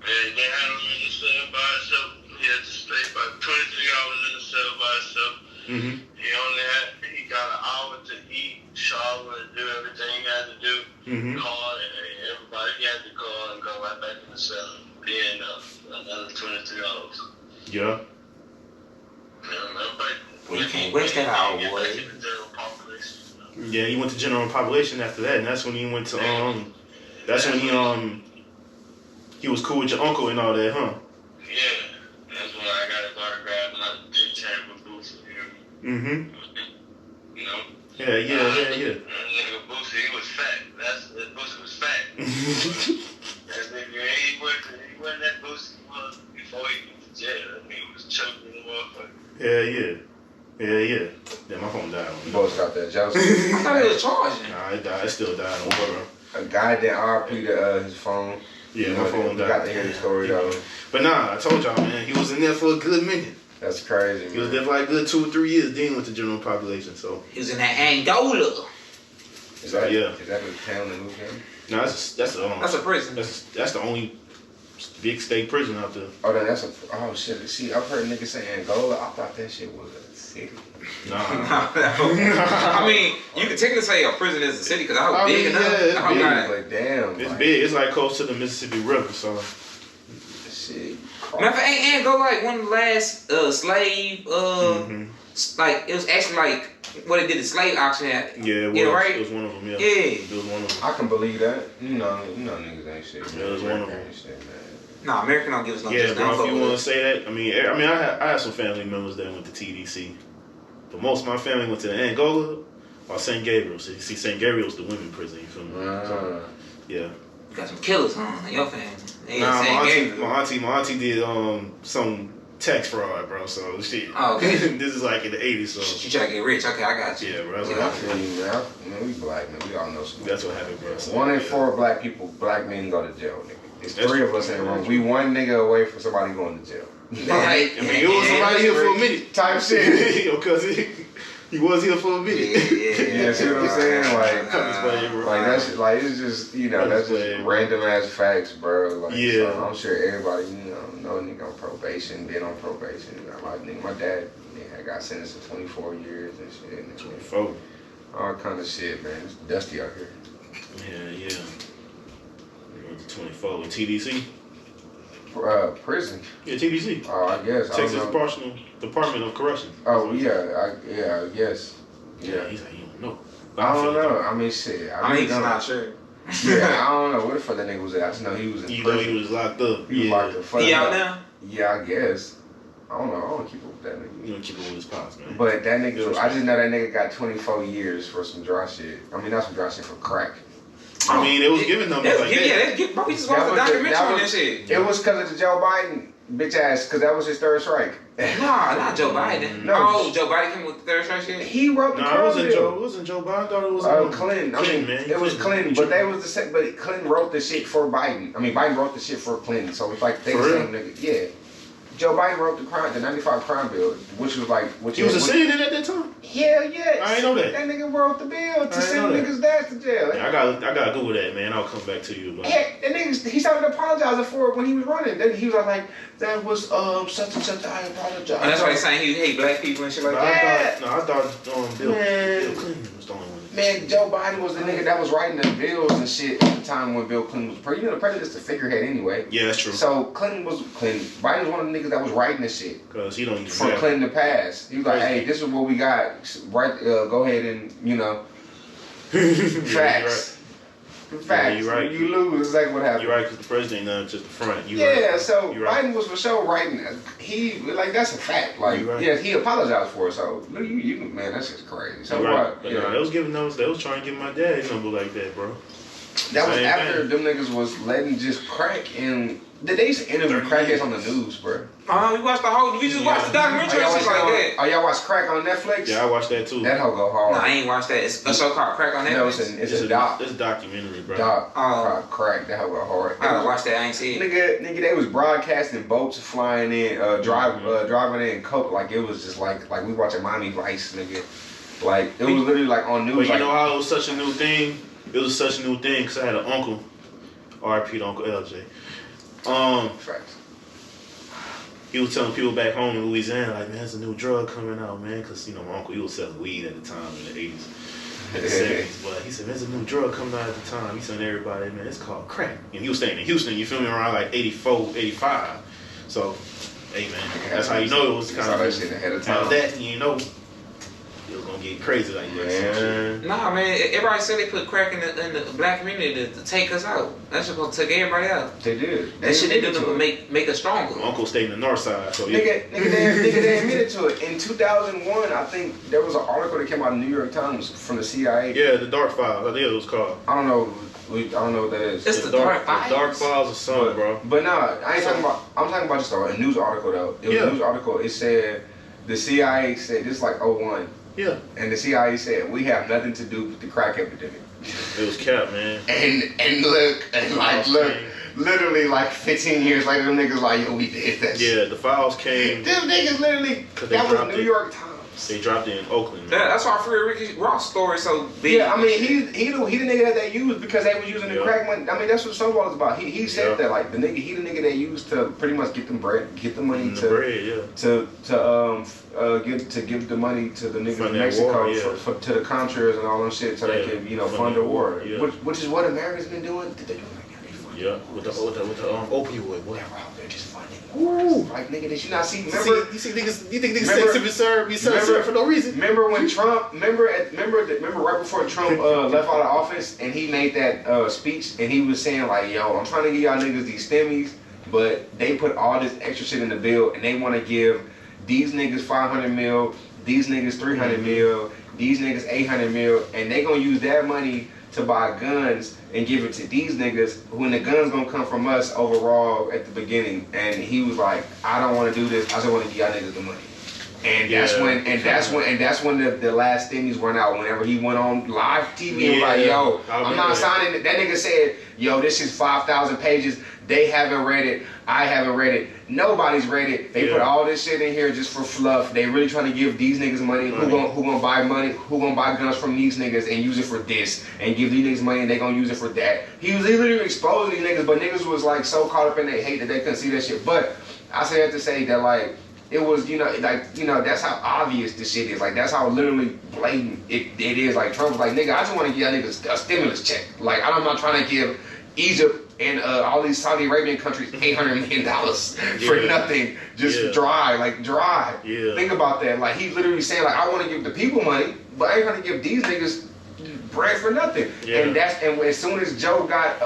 Yeah, they had him in the cell by himself. He had to stay about 23 hours in the cell by himself. Mm-hmm. He got an hour to eat, shower, and do everything he had to do. Mm-hmm. Call everybody. He had to call and go right back in the cell. Be in another 23 hours. Yeah. Well, you can't waste that hour, boy. Yeah, he went to general population after that, and that's when he went to That's when he was cool with your uncle and all that, huh? Yeah, that's when I got his autograph and I picture with Boosie. Mm-hmm. You know? Yeah. Nigga Boosie, he was fat. Boosie was fat. That nigga, he wasn't that Boosie was before he went to jail. That nigga was choking the motherfucker. Yeah. Yeah, my phone died on me. Both got that jealousy. I thought it was charging. Nah, it died. It still died on me, bro. A guy that RP'd his phone. Yeah, You my know, phone we died. got to hear the story though. But nah, I told y'all, man, he was in there for a good minute. That's crazy. He was Man. there for like a good 2 or 3 years dealing with the general population, so. He was in that Angola. Is that Yeah. Is that the town in Louisiana? Nah, that's a prison. That's the only big state prison out there. Oh, then that's oh shit. See, I've heard niggas say Angola. I thought that shit was a city. Nah. I mean, you could technically say a prison is a city because I was big enough. yeah, it's I'm big. not- Like damn. It's like, big. It's like close to the Mississippi River, so. Shit. Matter of fact, ain't Angola like one of the last slave like it was actually like what they did the slave auction at. Yeah, it was. Yeah, right? It was one of them. Yeah. Yeah. It was one of them. I can believe that. You know niggas ain't shit. Yeah, it was one of them. Ain't shit, man. Nah, America don't give us no Yeah, just bro. no If you want to say that, I mean, I had some family members that went to TDC, but most of my family went to Angola or St. Gabriel. So you see, St. Gabriel's the women prison. You feel me? So, yeah. You got some killers, huh? In your family. They Nah, ain't my auntie did some tax fraud, bro. So shit. Oh, okay. This is like in the '80s, so She try to get rich. Okay, I got you. yeah, bro. I feel you, man. Man, we black, man. We all know something. That's what happened, bro. So, 1 in 4 black men go to jail, nigga. It's That's 3 of true. us in the room. We one nigga away from somebody going to jail. Right. I mean, it was somebody here for a minute. Type shit. Yo, cuz he was here for a minute. Yeah, see what I'm saying? Like, I'm just playing, bro. like that's like it's just that's just random ass facts, bro. Like, Yeah. so I'm sure everybody know a nigga on probation, been on probation. My dad got sentenced to 24 years and shit. And 24. all kind of shit, man. It's dusty out here. Yeah. 24 with TDC. Prison. Yeah, TDC. Oh, I guess. Texas I don't know. Department of Correction. Oh yeah, I guess. Yeah. He's like, you don't know. I don't know. I mean, shit. I mean, he's not sure. Yeah, I don't know where the fuck that nigga was at. I just know he was in You know prison. he was locked up. He was locked the fuck He up. out now? Yeah, I guess. I don't know. I don't keep up with that nigga. You don't keep it with his pops, man. But that nigga, I just know that nigga got 24 years for some dry shit. I mean, not some dry shit, for crack. I mean, it was giving numbers like that. Yeah, bro, we just watched a documentary on that shit. It was because of the Joe Biden. bitch ass, because that was his third strike. Nah, not Joe Biden. No. Oh, Joe Biden came with the third strike shit? He wrote the crime bill. It wasn't Joe Biden. I thought it was Clinton. Man. It was Clinton, but they was the same. But Clinton wrote the shit for Biden. I mean, Biden wrote the shit for Clinton. So it's like they the same nigga. Yeah. Joe Biden wrote the 95 crime bill, which was like, he was a senator at that time. Hell yes. I ain't know that. That nigga wrote the bill to send niggas' dads to jail. Yeah, I gotta Google that, man. I'll come back to you. But yeah, that nigga, he started apologizing for it when he was running. Then he was like, that was such and such. I apologize. And that's why he's saying he hate black people and shit like that. I thought Bill Clinton was the only one. Man, Joe Biden was the nigga that was writing the bills and shit at the time when Bill Clinton was president. You know, the president's the figurehead anyway. Yeah, that's true. So Biden was one of the niggas that was writing this shit. Cause he don't even for Clinton to pass. He was like, hey, this is what we got. Right, go ahead and, you know, facts. Facts. Yeah, you're right. You lose, exactly what happened. You're right, because the president ain't just the front. So Biden was for sure writing. That's a fact. Like, yeah, he apologized for it. So, man, that's just crazy. So what? But they was giving those. They was trying to give my dad a number like that, bro. That was after them niggas was letting just crack in. They used to interview crackheads on the news, bro. We watched we just watched the documentary and shit like that. Oh, y'all watch Crack on Netflix? Yeah, I watched that too. That hoe go hard. No, I ain't watched that. It's a show called Crack on Netflix. No, it's a doc. It's a documentary, bro. Crack, that hoe go hard. I gotta watch that, I ain't seen it. Nigga, they was broadcasting boats flying in, driving in coke, like it was just like we watching Miami Vice, nigga. Like, it was literally like on news. But you know how it was such a new thing? It was such a new thing because I had an uncle, R.I.P. to Uncle LJ. Facts. He was telling people back home in Louisiana, like, man, there's a new drug coming out, man. Because, my uncle, he was selling weed at the time in the 80s, in the 70s. But he said, there's a new drug coming out at the time. He said, everybody, man, it's called crack. And he was staying in Houston, you feel me, around like 84, 85. So, hey, man, that's how you know it was kind of that shit ahead of time. That, you know, it was going to get crazy like that. Nah, man, everybody said they put crack in the black community to take us out. That's supposed to take everybody out. They did. That shit they do to make us stronger. My uncle stayed in the north side, so yeah. Nigga, they admitted to it. In 2001, I think there was an article that came out in the New York Times from the CIA. Yeah, the Dark Files. I think it was called. I don't know what that is. It's the Dark Files. The Dark Files of something, bro. But nah, I ain't talking about. I'm talking about just a news article though. It was a news article. It said the CIA said this is like 01. Yeah. And the CIA said we have nothing to do with the crack epidemic. It was cap, man. And look, literally like 15 years later, them niggas like, yo, we did that shit. Yeah, the files came. Them niggas literally, that was New York Times. They dropped it in Oakland. Yeah, that's why I figured Ricky Ross' story so big. Yeah, I mean, he the nigga that they used because they was using the crack money. I mean, that's what Snowball is about. He said that, like, the nigga they used to pretty much get them bread, get the money to give the money to the niggas in Mexico to the Contras and all them shit so they could, fund the war. Yeah. Which is what America's been doing. Did they do with the opioid, boy. They're just funding. Ooh, like nigga, did you not see? Remember, you think niggas be served for no reason? Remember when Trump? Remember right before Trump left out of office and he made that speech and he was saying like, yo, I'm trying to give y'all niggas these stimmies, but they put all this extra shit in the bill and they want to give these niggas 500 mil, these niggas 300 mil, these niggas 800 mil, and they gonna use that money to buy guns and give it to these niggas when the guns gonna come from us overall at the beginning. And he was like, I don't want to do this. I just want to give y'all niggas the money. And that's when the last stimmies went out. Whenever he went on live TV and was like, yo, I'm not signing it. That nigga said, yo, this is 5,000 pages. They haven't read it. I haven't read it. Nobody's read it. They put all this shit in here just for fluff. They really trying to give these niggas money. Who gonna buy money? Who gonna buy guns from these niggas and use it for this? And give these niggas money and they gonna use it for that. He was literally exposing these niggas, but niggas was like so caught up in their hate that they couldn't see that shit. But I say that to say that like it was, that's how obvious this shit is. Like that's how literally blatant it is. Like Trump was like, nigga, I just want to give y'all niggas a stimulus check. Like I'm not trying to give Egypt and all these Saudi Arabian countries $800 million for nothing, just dry. Yeah. Think about that. Like he's literally saying, like, I want to give the people money, but I ain't gonna give these niggas bread for nothing. Yeah. And as soon as Joe got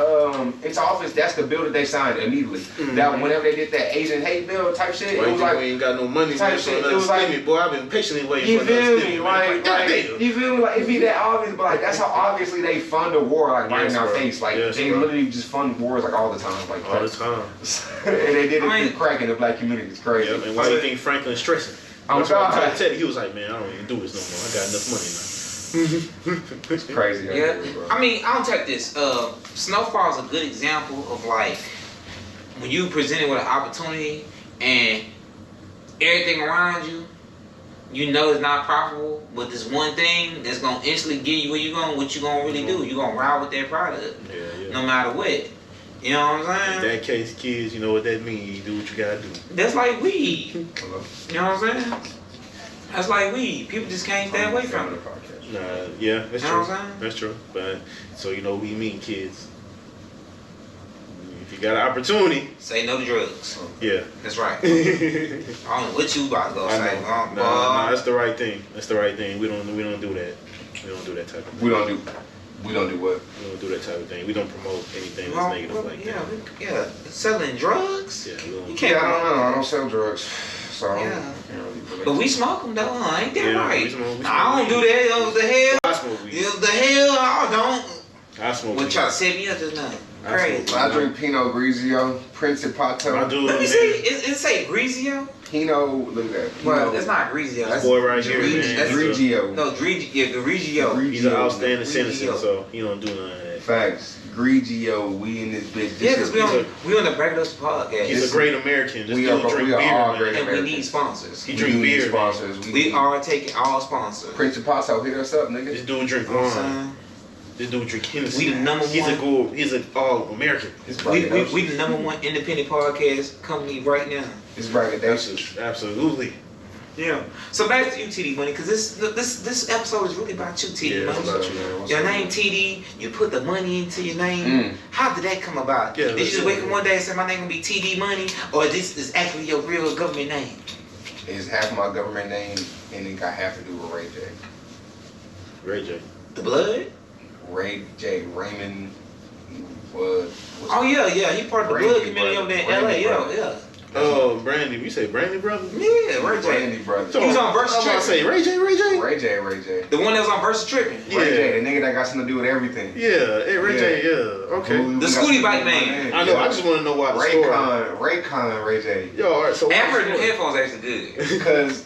into office, that's the bill that they signed immediately. That whenever they did that Asian hate bill type shit, Boy, it was like we ain't got no money. type shit. It was like, boy, I've been patiently waiting you for feel another me? stimmy, Like, you feel me? Like, it be that obvious, but like that's how obviously they fund a war like right in our face. Like they literally just fund wars like all the time. Like all the time. And they did it through crack in the black community. It's crazy. Yep. And why do you think Franklin's stressing? I'm sorry. Teddy, he was like, man, I don't even do this no more. I got enough money now. It's crazy. Yeah, I mean, I'll take this. Snowfall is a good example of like when you presented with an opportunity and everything around you, you know it's not profitable, but this one thing that's gonna instantly get you what you gonna really do. You gonna ride with that product, no matter what. You know what I'm saying? In that case, kids, you know what that means. You do what you gotta do. That's like weed. You know what I'm saying? That's like weed. People just can't stay away from it. Nah, yeah, that's You know true. what I'm saying? That's true. But so you know what we mean, kids. If you got an opportunity, Say no to drugs. yeah. That's right. I don't know what you about to go say. Nah, that's the right thing. That's the right thing. We don't do that. We don't do that type of thing. We don't do what? We don't do that type of thing. We don't promote anything that's negative like that. Yeah, selling drugs. Yeah, we You don't. can't. I don't sell drugs. So Yeah. I can't really relate But we to it. smoke them though, huh? Ain't that Yeah, right? we smoke I don't do that. What the hell? I smoke weed. The hell? I don't. I smoke What weed. try to set me up just now? I Crazy. smoke I drink Pinot Grigio, Principato. My dude, Let me man. see. It say Grigio? Pinot, look at that. Well, Pinot that's not Grigio. That's boy right here, Grigio. man. That's Grigio. No, Grigio. He's an outstanding Grigio. citizen, so he don't do none of that. Facts. Grigio, we in this bitch. Yeah, because we on the Breakfast podcast. He's a great American. This we dude are- drink we are beer, all man. great And we Americans. need sponsors. He drink beer, man. sponsors. We are taking all sponsors. Principato, hit us up, nigga. This dude drink You know what I'm wine. saying? This dude drink Hennessy. We the number He's one. a good. He's an all American. It's We braggadocious. the number one independent podcast company right now. It's braggadocious. Absolutely. Yeah. So back to you, TD Money, because this episode is really about you, TD Yeah, Money. it's about you, man. What's Your up? name TD, you put the money into your name. How did that come about? Yeah, did you just listen. wake up one day and say my name gonna be TD Money, or this is actually your real government name? It's half my government name, and it got half to do with Ray J. Ray J. The blood? Ray J. Raymond was. Oh yeah, he part of the Brandy blood community over there in brother. LA. Brandy Yeah, brother. yeah. Oh, Brandy. We say Brandy brother. Yeah, Ray J. Brandy brother. He was on Versus I'm about to say Ray J. Ray J. The one that was on Versus Tripping. Yeah. Ray J, the nigga that got something to do with everything. Yeah, hey Ray J. Yeah. Okay. Who- The we got Scooty something Bike to do with man. my I know. name. I just want to know why the story. Raycon, Ray J. Yo, all right. So And what's her the story? headphones actually good. Because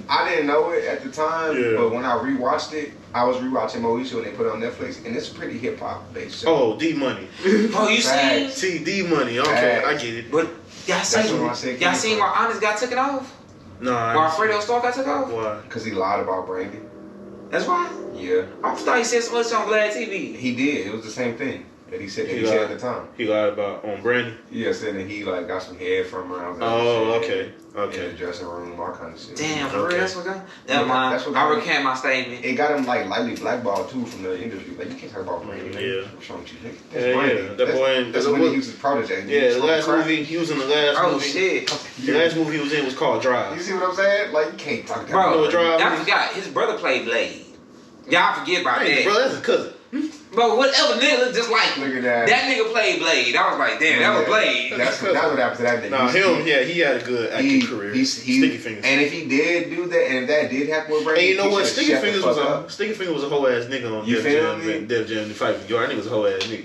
I didn't know it at the time, Yeah. but when I rewatched it, I was rewatching Moesha when they put it on Netflix, and it's a pretty hip hop based show. Oh, D-Money. Oh, you seen? Facts. D-Money. Okay, Facts. I get it. But y'all That's what I seen? said. Y'all seen where Honest got taken off? Nah. Where Alfredo Starr got taken off? Why? Because he lied about Brandy. That's right. Yeah, I thought he said so much on Vlad TV. he did. It was the same thing that he said. That he He said lied. at the time. He lied about on Brandy. Yeah, said that he like got some head from her. Oh, okay. In Okay. the dressing room, all kind of shit. Damn, for Okay. real, that's what got. Yeah, Never mind. that's what I got- recant my statement. It got him like lightly blackballed too from the industry. Like you can't talk about Brandy. Yeah. nigga. What's wrong with you, nigga? That's Yeah, Brandy. yeah. That boy. That's when he was his protege. Yeah, the last Crack. movie he was in. The last Oh movie. shit, The last movie he was in was called You Drive. see what I'm saying? Like you can't talk bro. know what Drive Y'all is? forgot his brother played Blade. Y'all forget about Hey, that. bro, that's a cousin. Bro, whatever nigga look just like Look him. at that. That nigga played Blade. I was like, damn, that was Blade. That's what happened to that nigga. Nah, him. Yeah, he had a good acting career. Sticky Fingers. And if he did do that, and if that did happen with Brandy, And you know he what? should've Sticky shut the Fingers was fuck a up. Sticky Fingers was a whole ass nigga on You Def feel Jam. me? Def Jam the fight. Yo, I think was a whole ass nigga.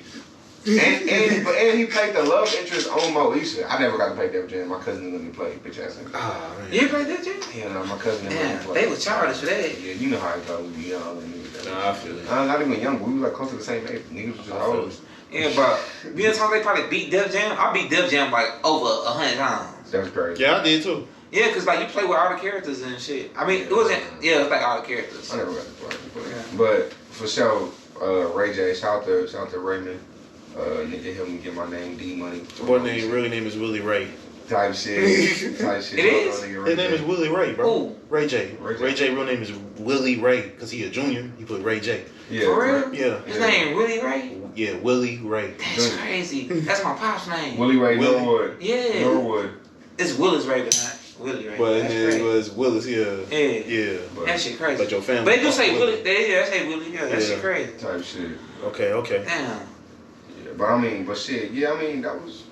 And he played the love interest on Moesha. I never got to play Def Jam. My cousin let me play, bitch ass nigga. Ah man. You played that shit? Hell no, my cousin didn't let me Damn, play. they was childish for that. Yeah, you know how it goes. We young and niggas. Nah, I feel it. Not even young, but we was like close to the same age. Niggas was just I feel old. it. Yeah, but you know how they probably beat Def Jam? I beat Def Jam like over 100 times. That was crazy. Yeah, I did too. Yeah, cause like you play with all the characters and shit. I mean, it wasn't. Yeah, it was like all the characters. I never got to play. Yeah. But for sure, Ray J, shout out to Raymond. Nigga helped me get my name D-Money. Boy name really name is Willie Ray. Type shit. Type shit. It is? His name is Willie Ray, bro. Who? Ray J. Ray J. Ray J. Real name is Willie Ray because he a junior. He put Ray J. Yeah. For real? Yeah. His name really Ray? Yeah, Willie Ray. That's crazy. That's my pop's name. Willie Ray Willie. Norwood. Yeah. Norwood. It's Willis Ray, but not. Willie, right? But That's it crazy. was Willis, yeah. But that shit crazy. But your family. But they do say Willie. They say Willie. Yeah, that shit crazy. Type shit. Okay. Damn. Yeah, but I mean, that was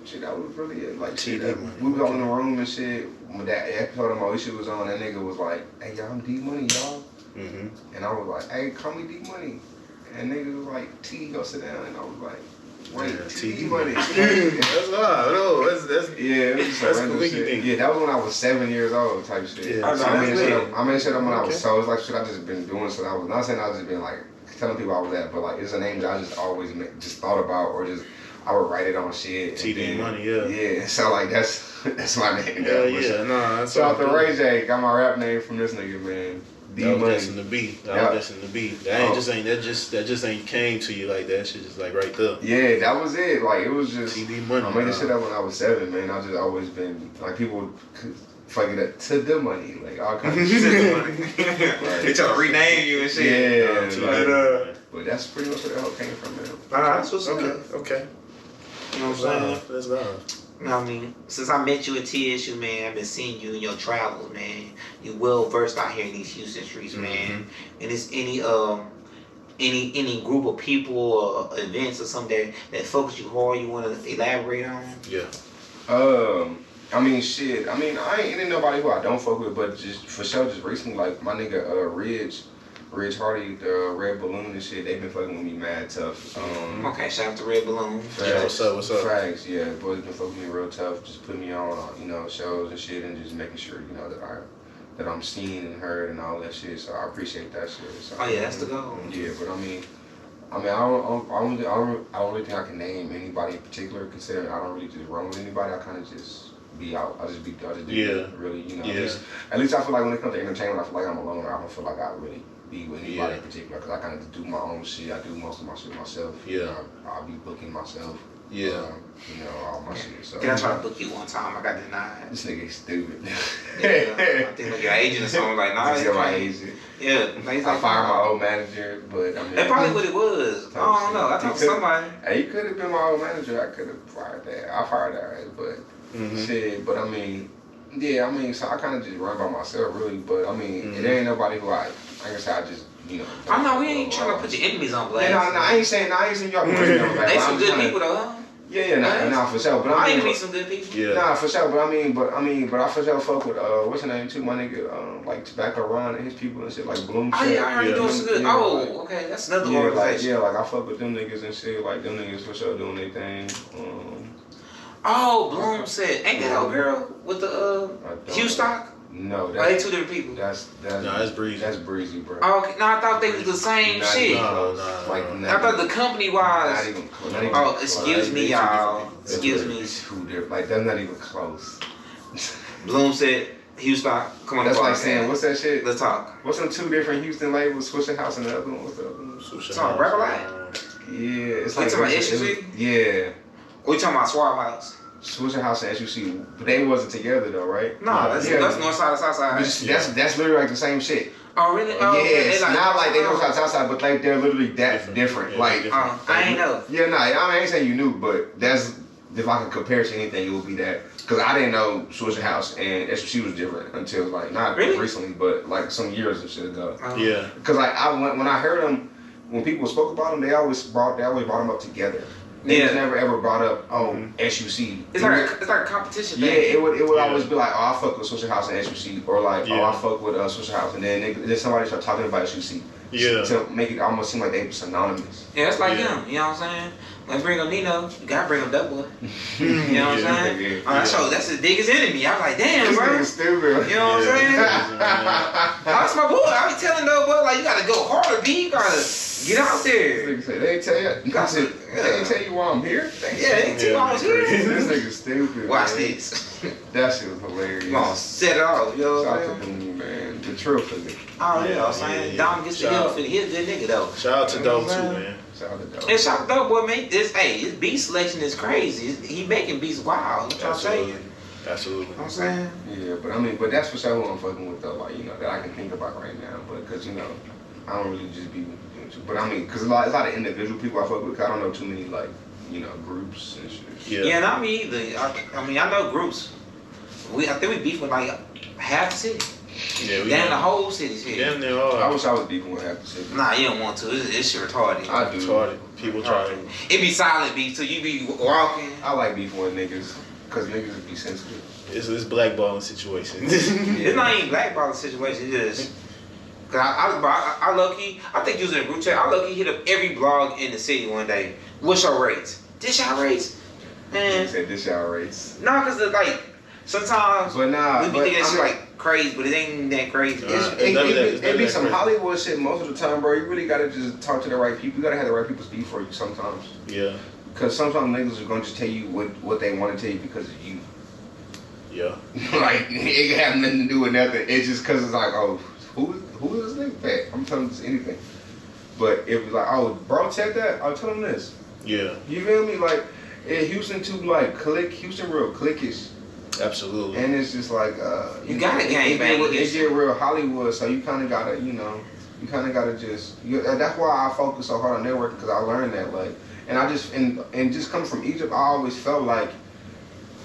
really it. Like, shit, we was all in the room and shit. When that episode of Moesha was on, that nigga was like, "Hey, y'all, I'm Tdmoney, y'all." And I was like, "Hey, call me Tdmoney." And nigga was like, "T, go sit down." And I was like, "Wait, Tdmoney." That's odd. No, that's yeah, it was just that's random shit. Yeah, that was when I was 7 years old, type shit. Yeah. So I made shit up when I was so. It's like shit I just been doing. So I was not saying I just been like telling people I was that, but like it's a name that I just always just thought about, or just I would write it on shit. Tdmoney, Yeah, so like that's my name. Yeah, no, that's shout out to Ray J. Got my rap name from this nigga, man. That was destined to be. That was destined to be. That just ain't came to you like that. Shit just like right there. Yeah, that was it. Like it was just Tdmoney. I made this shit up when I was 7, man. I just always been like people fucking that Tdmoney, like all kinds of shit. They trying to rename you and shit. Yeah, but that's pretty much where the hell came from, man. That's what's up. Okay. You know what I'm saying? That's love. You know what I mean? Since I met you at TSU, man, I've been seeing you in your travels, man. You well versed out here in these Houston streets, man. And it's any group of people or events or something that focus you hard you want to elaborate on? Yeah. I mean, shit. I mean, I ain't nobody who I don't fuck with, but just for sure, just recently, like my nigga Ridge Hardy, the Red Balloon and shit, they been fucking with me mad tough. Okay, shout out to Red Balloon. Yeah, what's up? Frags, yeah, boys been fucking with me real tough, just putting me on, shows and shit, and just making sure, that I'm seen and heard and all that shit. So I appreciate that shit. So, oh yeah, that's the goal. Yeah, but I don't really think I can name anybody in particular, considering I don't really just run with anybody. I kind of just be out. I just do really, At least I feel like when it comes to entertainment, I feel like I'm alone. I don't feel like I really be with anybody in particular, because I kind of do my own shit. I do most of my shit myself. Yeah. I'll be booking myself. Yeah. All my shit. So. Can I try to book you one time? I got denied. This nigga is stupid. I think like your agent or something like, nah. He's my agent. Yeah. I fired my old manager, but I mean. That's probably what it was. I don't know. I talked to somebody. Hey, you could have been my old manager. I could have fired that. I fired that, but shit. But I mean, so I kind of just run by myself, really. But I mean, it ain't nobody who I can say I just. I know we ain't trying to put your enemies on blast. Yeah, I ain't saying y'all put me on blast. They some good people though, huh? Yeah, for sure. But I ain't meet some good people. Yeah. Nah, for sure. But I for sure fuck with what's your name too, my nigga, like Tobacco Ron and his people and shit, like Bloom. Oh yeah, I heard you doing some good. Okay, that's another organization. Like I fuck with them niggas and shit. Like them niggas for sure doing their thing. Bloom said, ain't that old girl with the Hugh Stock? No, they two different people. That's Breezy. That's Breezy, bro. Oh, okay. No, I thought they was the same shit. No. I thought the company was. Not even close. Excuse me, y'all. Excuse me. Two different. Like that's not even close. Bloom said, Houston, come on. That's like saying, what's that shit? Let's talk. What's them two different Houston labels? Swisher House and the other one. What's the other one? It's on Rapper Light. Yeah, it's like. You talking about SUC? Yeah. Or you talking about Swab House? Swisher House and SUC, but they wasn't together though, right? No, that's North Side and South Side. That's literally like the same shit. Oh really? Oh, yeah, okay. It's not like they North Side South Side, but like they're literally that different. Yeah, like different. I ain't know. Yeah, I ain't saying you knew, but that's if I can compare to anything, it would be that. Because I didn't know Swisher House and SUC was different until like not recently, but like some years and shit ago. Yeah. Because like when I heard them, when people spoke about them, they always brought them up together. Niggas never ever brought up SUC. It's like a competition. Yeah, it would always be like, I fuck with Swisher House and SUC, or like I fuck with Swisher House, and then somebody start talking about SUC. Yeah. To make it almost seem like they were synonymous. Yeah, it's like him. You know what I'm saying? Like bring up Nino, you gotta bring up that boy. You know what I'm saying? That's his biggest enemy. I'm like, damn, bro. Stupid. You know what I'm saying? That's my boy. I be telling though, boy, like you gotta go harder, B. You gotta get out there. They ain't tell you. They ain't tell you why I'm here. They ain't tell you why I was here. This nigga stupid. Watch this. That shit was hilarious. Come on, set it off. You know what I'm saying? Man, the truth of it. Oh, you know what I'm saying? Dom gets the hill for the hit, good nigga though. Shout out to Dope too, man. Shout out to Dope. And shout out to Dope, boy, man. His beat selection is crazy. He making beats wild. You know what I'm saying? Absolutely. You know what I'm saying? Yeah, but that's for sure who I'm fucking with though. Like, that I can think about right now. But because I don't really just be. But because a lot of individual people I fuck with. 'Cause I don't know too many like groups and shit. Yeah, not me either. I know groups. I think we beef with like half the city. Yeah, we Damn, the whole city's here. Damn near all. I wish I was beefing with half the city. Nah, you don't want to. It's shit retarded. I do. Retarded. People try to. It be silent beef, so you be walking. I like beefing with niggas, cause niggas be sensitive. It's blackballing situation. It's not even blackballing situation. It's just cause I low key. I think using a group chat. I low key hit up every blog in the city one day. What's your rates? This y'all rates? Man. You said this y'all race. Nah, cause like sometimes But nah, we be thinking it's like crazy, but it ain't that crazy. It be some Hollywood shit most of the time, bro. You really gotta just talk to the right people. You gotta have the right people speak for you sometimes. Yeah. Cause sometimes niggas are gonna just tell you what they want to tell you because of you. Yeah. Like it have nothing to do with nothing. It's just cause it's like, oh, who is this nigga fat? I'm telling this anything. But if it's like, oh, bro, check that. I'll tell him this. Yeah. You feel me? Like in Houston too, like Houston real cliquish. Absolutely. And it's just like you got a game bang. It get real Hollywood, so you kind of gotta, just. That's why I focus so hard on networking, because I learned that, like, and I just and just coming from Egypt, I always felt like,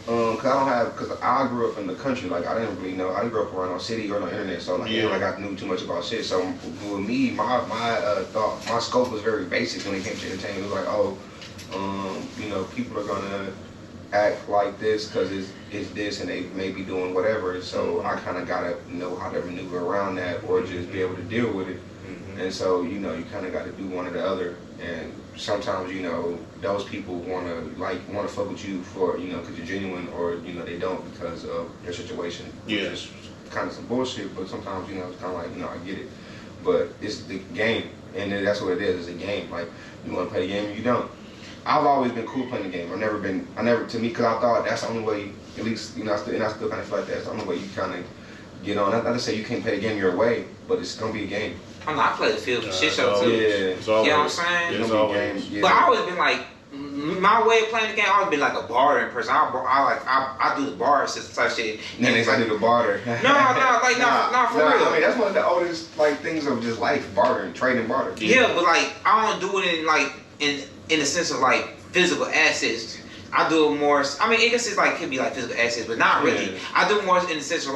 because I grew up in the country, like I didn't really know. I grew up around no city or no internet, so like I knew too much about shit. So with me, my scope was very basic when it came to entertainment. It was like, oh, people are gonna act like this because it's this and they may be doing whatever, so I kind of gotta know how to maneuver around that or just be able to deal with it. And so you kind of got to do one or the other, and sometimes those people want to fuck with you for because you're genuine, or they don't because of your situation, which is kind of some bullshit. But sometimes it's kind of like I get it, but it's the game, and that's what it is. It's a game. Like you want to play the game, or you don't. I've always been cool playing the game. To me, because I thought that's the only way, at least, and I still kind of feel like that's the only way you kind of get on. Not to say you can't play the game your way, but it's going to be a game. I play the field for shit show too. Yeah. You know what I'm saying? It's going to be a game. Yeah. But I always been like, my way of playing the game, I always been like a bartering person. I do the bar system type shit. Niggas, I do the barter. No, for real. I mean, that's one of the oldest things of just life, bartering, trading barter. Yeah, but I don't do it in the sense of physical assets. I do it more. I mean, I guess it could be physical assets, but not really. I do it more in the sense of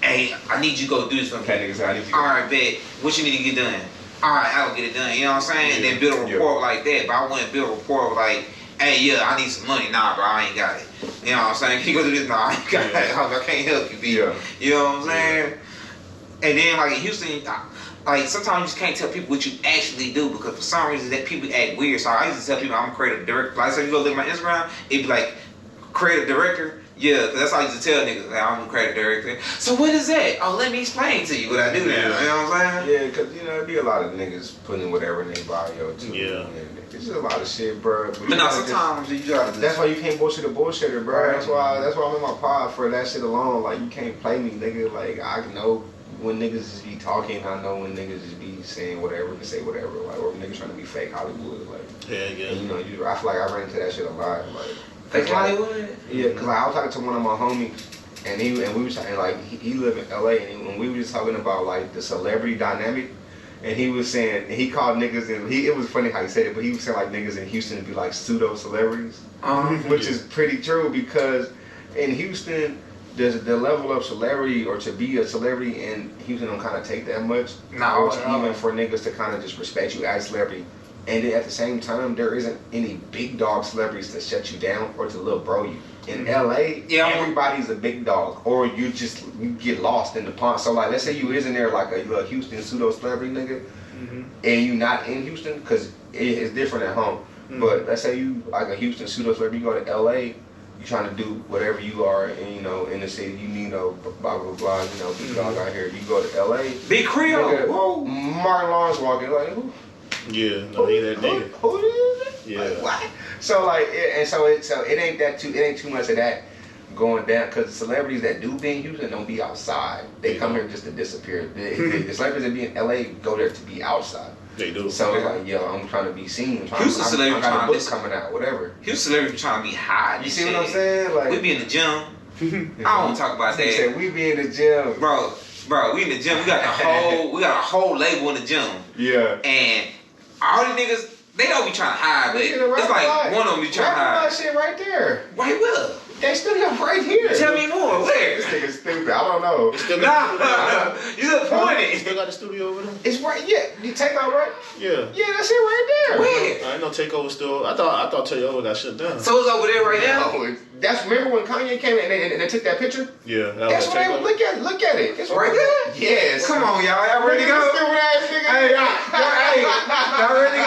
hey, I need you to go do this for me. Okay, niggas, I need you. Alright, bet. What you need to get done? Alright, I'll get it done. You know what I'm saying? And then build a rapport like that. But I wouldn't build a rapport hey, yeah, I need some money. Nah, bro, I ain't got it. You know what I'm saying? Can you go do this? Nah, I ain't got it. I can't help you, B. Yeah. You know what I'm saying? And then, in Houston, sometimes you just can't tell people what you actually do, because for some reason that people act weird. So I used to tell people I'm a creative director. Like, so you go look at my Instagram, it'd be creative director. Yeah, because that's how I used to tell niggas, I'm a creative director. So what is that? Oh, let me explain to you what I do now. You know what I'm saying? Yeah, because, it'd be a lot of niggas putting whatever in their bio, too. Yeah. And it's just a lot of shit, bro. But no, sometimes you gotta. That's why you can't bullshit a bullshitter, bro. That's why I'm in my pod for that shit alone. Like, you can't play me, nigga. Like, I know when niggas just be talking, I know when niggas just be saying whatever to say whatever. Like, or niggas trying to be fake Hollywood. Like, yeah. And, I feel like I ran into that shit a lot. Like, fake Hollywood? Yeah, because I was talking to one of my homies, and we were talking, he lived in LA, and we were just talking about the celebrity dynamic, and he was saying, he called niggas it was funny how he said it, but he was saying niggas in Houston would be pseudo celebrities, which is pretty true, because in Houston, the level of celebrity, or to be a celebrity in Houston, don't kind of take that much. No, even for niggas to kind of just respect you as celebrity. And then at the same time, there isn't any big dog celebrities to shut you down or to little bro you. In LA, everybody's a big dog, or you get lost in the pond. So let's say you isn't there a Houston pseudo celebrity nigga, and you not in Houston, because it's different at home. But let's say you a Houston pseudo celebrity, you go to LA, you trying to do whatever you are, in the city, blah blah blah, big dog out here. You go to LA, Big Creole, nigga, Martin Lawrence walking who? Yeah, no, he that nigga. Who is it? Yeah. What? So it ain't too much of that going down, because celebrities that do be in Houston don't be outside. They come here just to disappear. The celebrities that be in LA go there to be outside. They do. So it's I'm trying to be seen. Houston celebrities trying to book coming out, whatever. Houston celebrities trying to be high. You see what I'm saying? We be in the gym. I don't want to talk about that. You said we be in the gym, bro. We in the gym. We got a whole label in the gym. Yeah. And all the niggas, they don't be trying to hide, but it's one of them be trying to hide. That shit right there. Right where? That studio right here. Tell me more. Where? This nigga's stupid. I don't know. Nah, you just pointed. Still got the studio over there? It's right. Yeah. You take out right. Yeah. Yeah, that's it right there. Where? I know Takeover still. I thought Takeover got shut down. So it's over there right now. Oh, that's remember when Kanye came in and they took that picture? Yeah. That's what they look at. Look at it. It's Right there. Yes. Come on, y'all ready to go? Stupid ass nigga. Hey, y'all ready?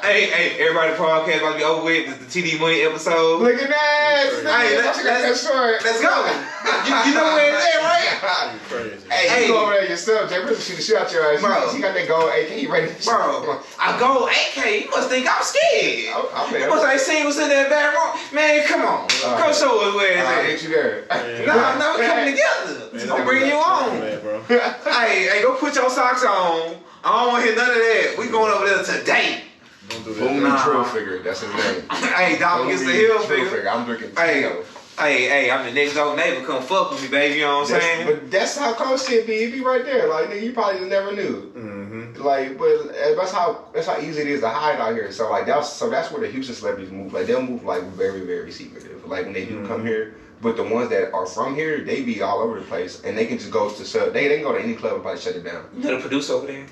Hey, everybody, podcast about to be over with. This is the TD Money episode. Look at that. Hey, let's go. You know where it's at, right? You crazy. Hey, you go over there yourself, Jay. Really shoot the shit out your ass. Bro. She got that gold AK. You ready? Bro, I go AK. You must think I'm scared. I'm You there. must ain't seen what's in that back room. Man, come on. Come show us where it's I'll at. hit you there. No, we're coming together. I'm bringing you on. Man, bro. Hey, go put your socks on. I don't want to hear none of that. We going over there today. Don't do Boom that. the Trill Figure. That's his name. Hey, Dom gets the hill figure. I'm drinking. Hey, I'm the next door neighbor. Come fuck with me, baby. You know what I'm saying? But that's how close shit be. It be right there. Like, nigga, you probably just never knew. Mm-hmm. Like, but that's how easy it is to hide out here. So like that's where the Houston celebrities move. Like they'll move like very, very secretive. Like when they do come here. But the ones that are from here, they be all over the place, and they can just go to they can go to any club and probably shut it down. You know the producer over there?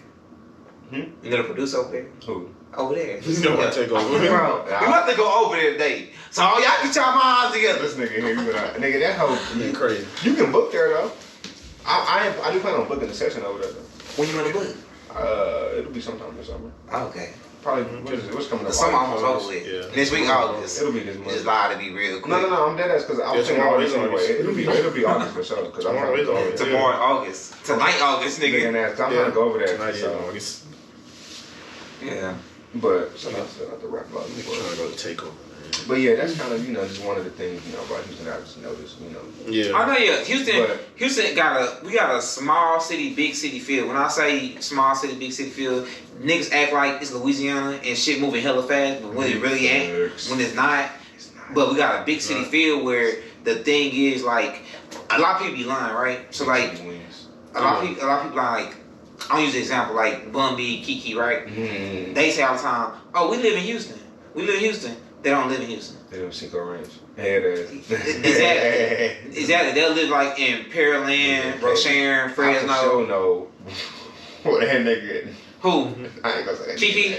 You know the producer over there? Who? Over there. You know what take over. Bro, we about to go over there today. So y'all can chop my eyes together. This nigga here, nigga, that hoe. You crazy. You can book there though. I do plan on booking the session over there though. When you want to book? It'll be sometime this summer. Okay. Probably. What's coming up? The summer almost over with. Yeah. Next week, August. It'll be this month. Just lie to be real quick. No, I'm dead ass because I was thinking August anyway. It'll be August for sure. Because I'm trying to go over there. Tomorrow, August. Tonight, August, nigga. Nigga, ass. I'm trying to go over there. Tonight, So. August. Yeah. But so that's the wrap up. Nigga trying to go to Takeover, man. But yeah, that's kind of just one of the things about Houston I just noticed. Yeah. I know, yeah. Houston got a small city, big city feel. When I say small city, big city feel, niggas act like it's Louisiana and shit moving hella fast, but when it really ain't, when it's not. But we got a big city feel where the thing is like a lot of people be lying, right? So like a lot of people like. I'll use the example like Bun B, Kiki, right? They say all the time, "Oh, we live in Houston. We live in Houston." They don't live in Houston. They don't Cinco Ranch. Head ass. Exactly. They'll live like in Pearland, Rochelle, Fresno. I for sure know what that nigga. Who? I ain't gonna say that. Kiki.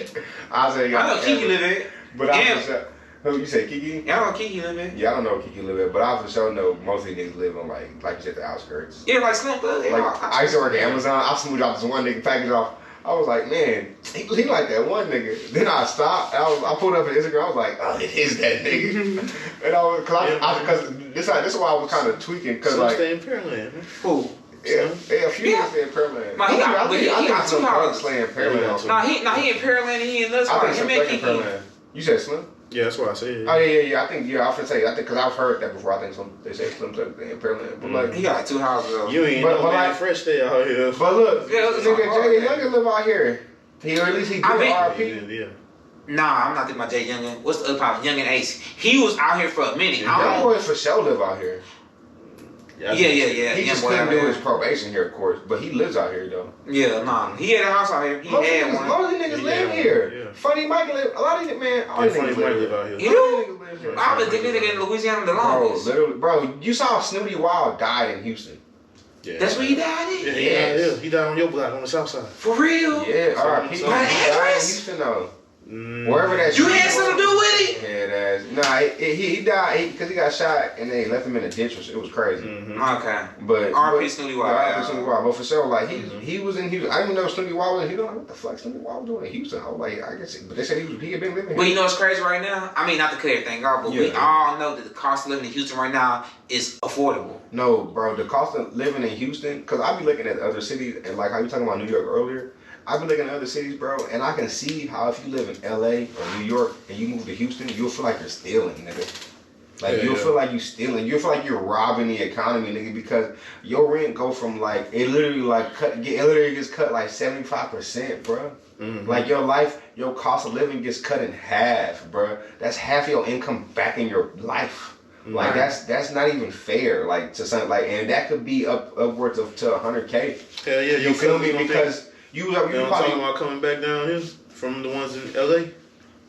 I know Kiki live in. But I for sure. Who you say Kiki? Yeah, I know Kiki live in. Yeah, I don't know where Kiki live at, but I for sure know most of these niggas live on like you said, the outskirts. Yeah, like Slim Thug. Like I used to work at Amazon. I smoothed out this one nigga package off. I was like, man, he like that one nigga. Then I stopped. I pulled up his Instagram. I was like, oh, it is that nigga. And I was, because this is why I was kind of tweaking. Cause like, stay in Pearland. Who? Yeah, a few niggas stay in Pearland. Man, he got some two houses. Stay in Pearland. Nah, he in Pearland and he in another spot. I think some in Pearland. You said Slim? Yeah, that's what I said. Oh yeah. I think I was gonna say because I've heard that before. I think they say Slim's in Pearland, but like he got two houses. Though. You ain't but no man like, fresh day out here. But look, yeah, nigga, Jay Youngin live out here. Or at least he did RP. Yeah. Nah, I'm not thinking about Jay Youngin. What's the other part? Youngin Ace. He was out here for a minute. Young boys for sure live out here. Yeah. He just couldn't do his probation here, of course, but he lives out here though. Yeah, nah. He had a house out here. He had one. Most of these niggas live here. Yeah. Funny Mike live. A lot of these man. All these niggas live out here. You do? I've been thinking nigga in Louisiana the longest. Bro, you saw Snooty Wild died in Houston. Yeah. That's where he died in? Yeah, he died on your block on the south side. For real? Yeah, R.I.P. He died in Houston though. Wherever that. You had something to do with it? Yeah, that's he died because he got shot and they left him in a ditch. It was crazy. Okay. But R.P. Snooty Wild. R.P. Snooty Wild. But for sure, like he was in Houston. I didn't even know Snooty Wild was in Houston. Like, what the fuck Snooty Wild was doing in Houston? I was like, I guess, but they said he had been living here. But you know what's crazy right now? I mean, not to clear everything off, but we all know that the cost of living in Houston right now is affordable. No, bro, the cost of living in Houston, because I be looking at other cities, and like how you talking about New York earlier, I've been looking at other cities, bro, and I can see how if you live in LA or New York and you move to Houston, you'll feel like you're stealing, nigga. Like you'll feel like you're stealing. You'll feel like you're robbing the economy, nigga, because your rent go from like it literally gets cut like 75%, bro. Like your cost of living gets cut in half, bro. That's half your income back in your life. Like that's not even fair. Like to something like, and that could be upwards of to 100K. Hell yeah, you feel me? Because you probably talking about coming back down here from the ones in LA.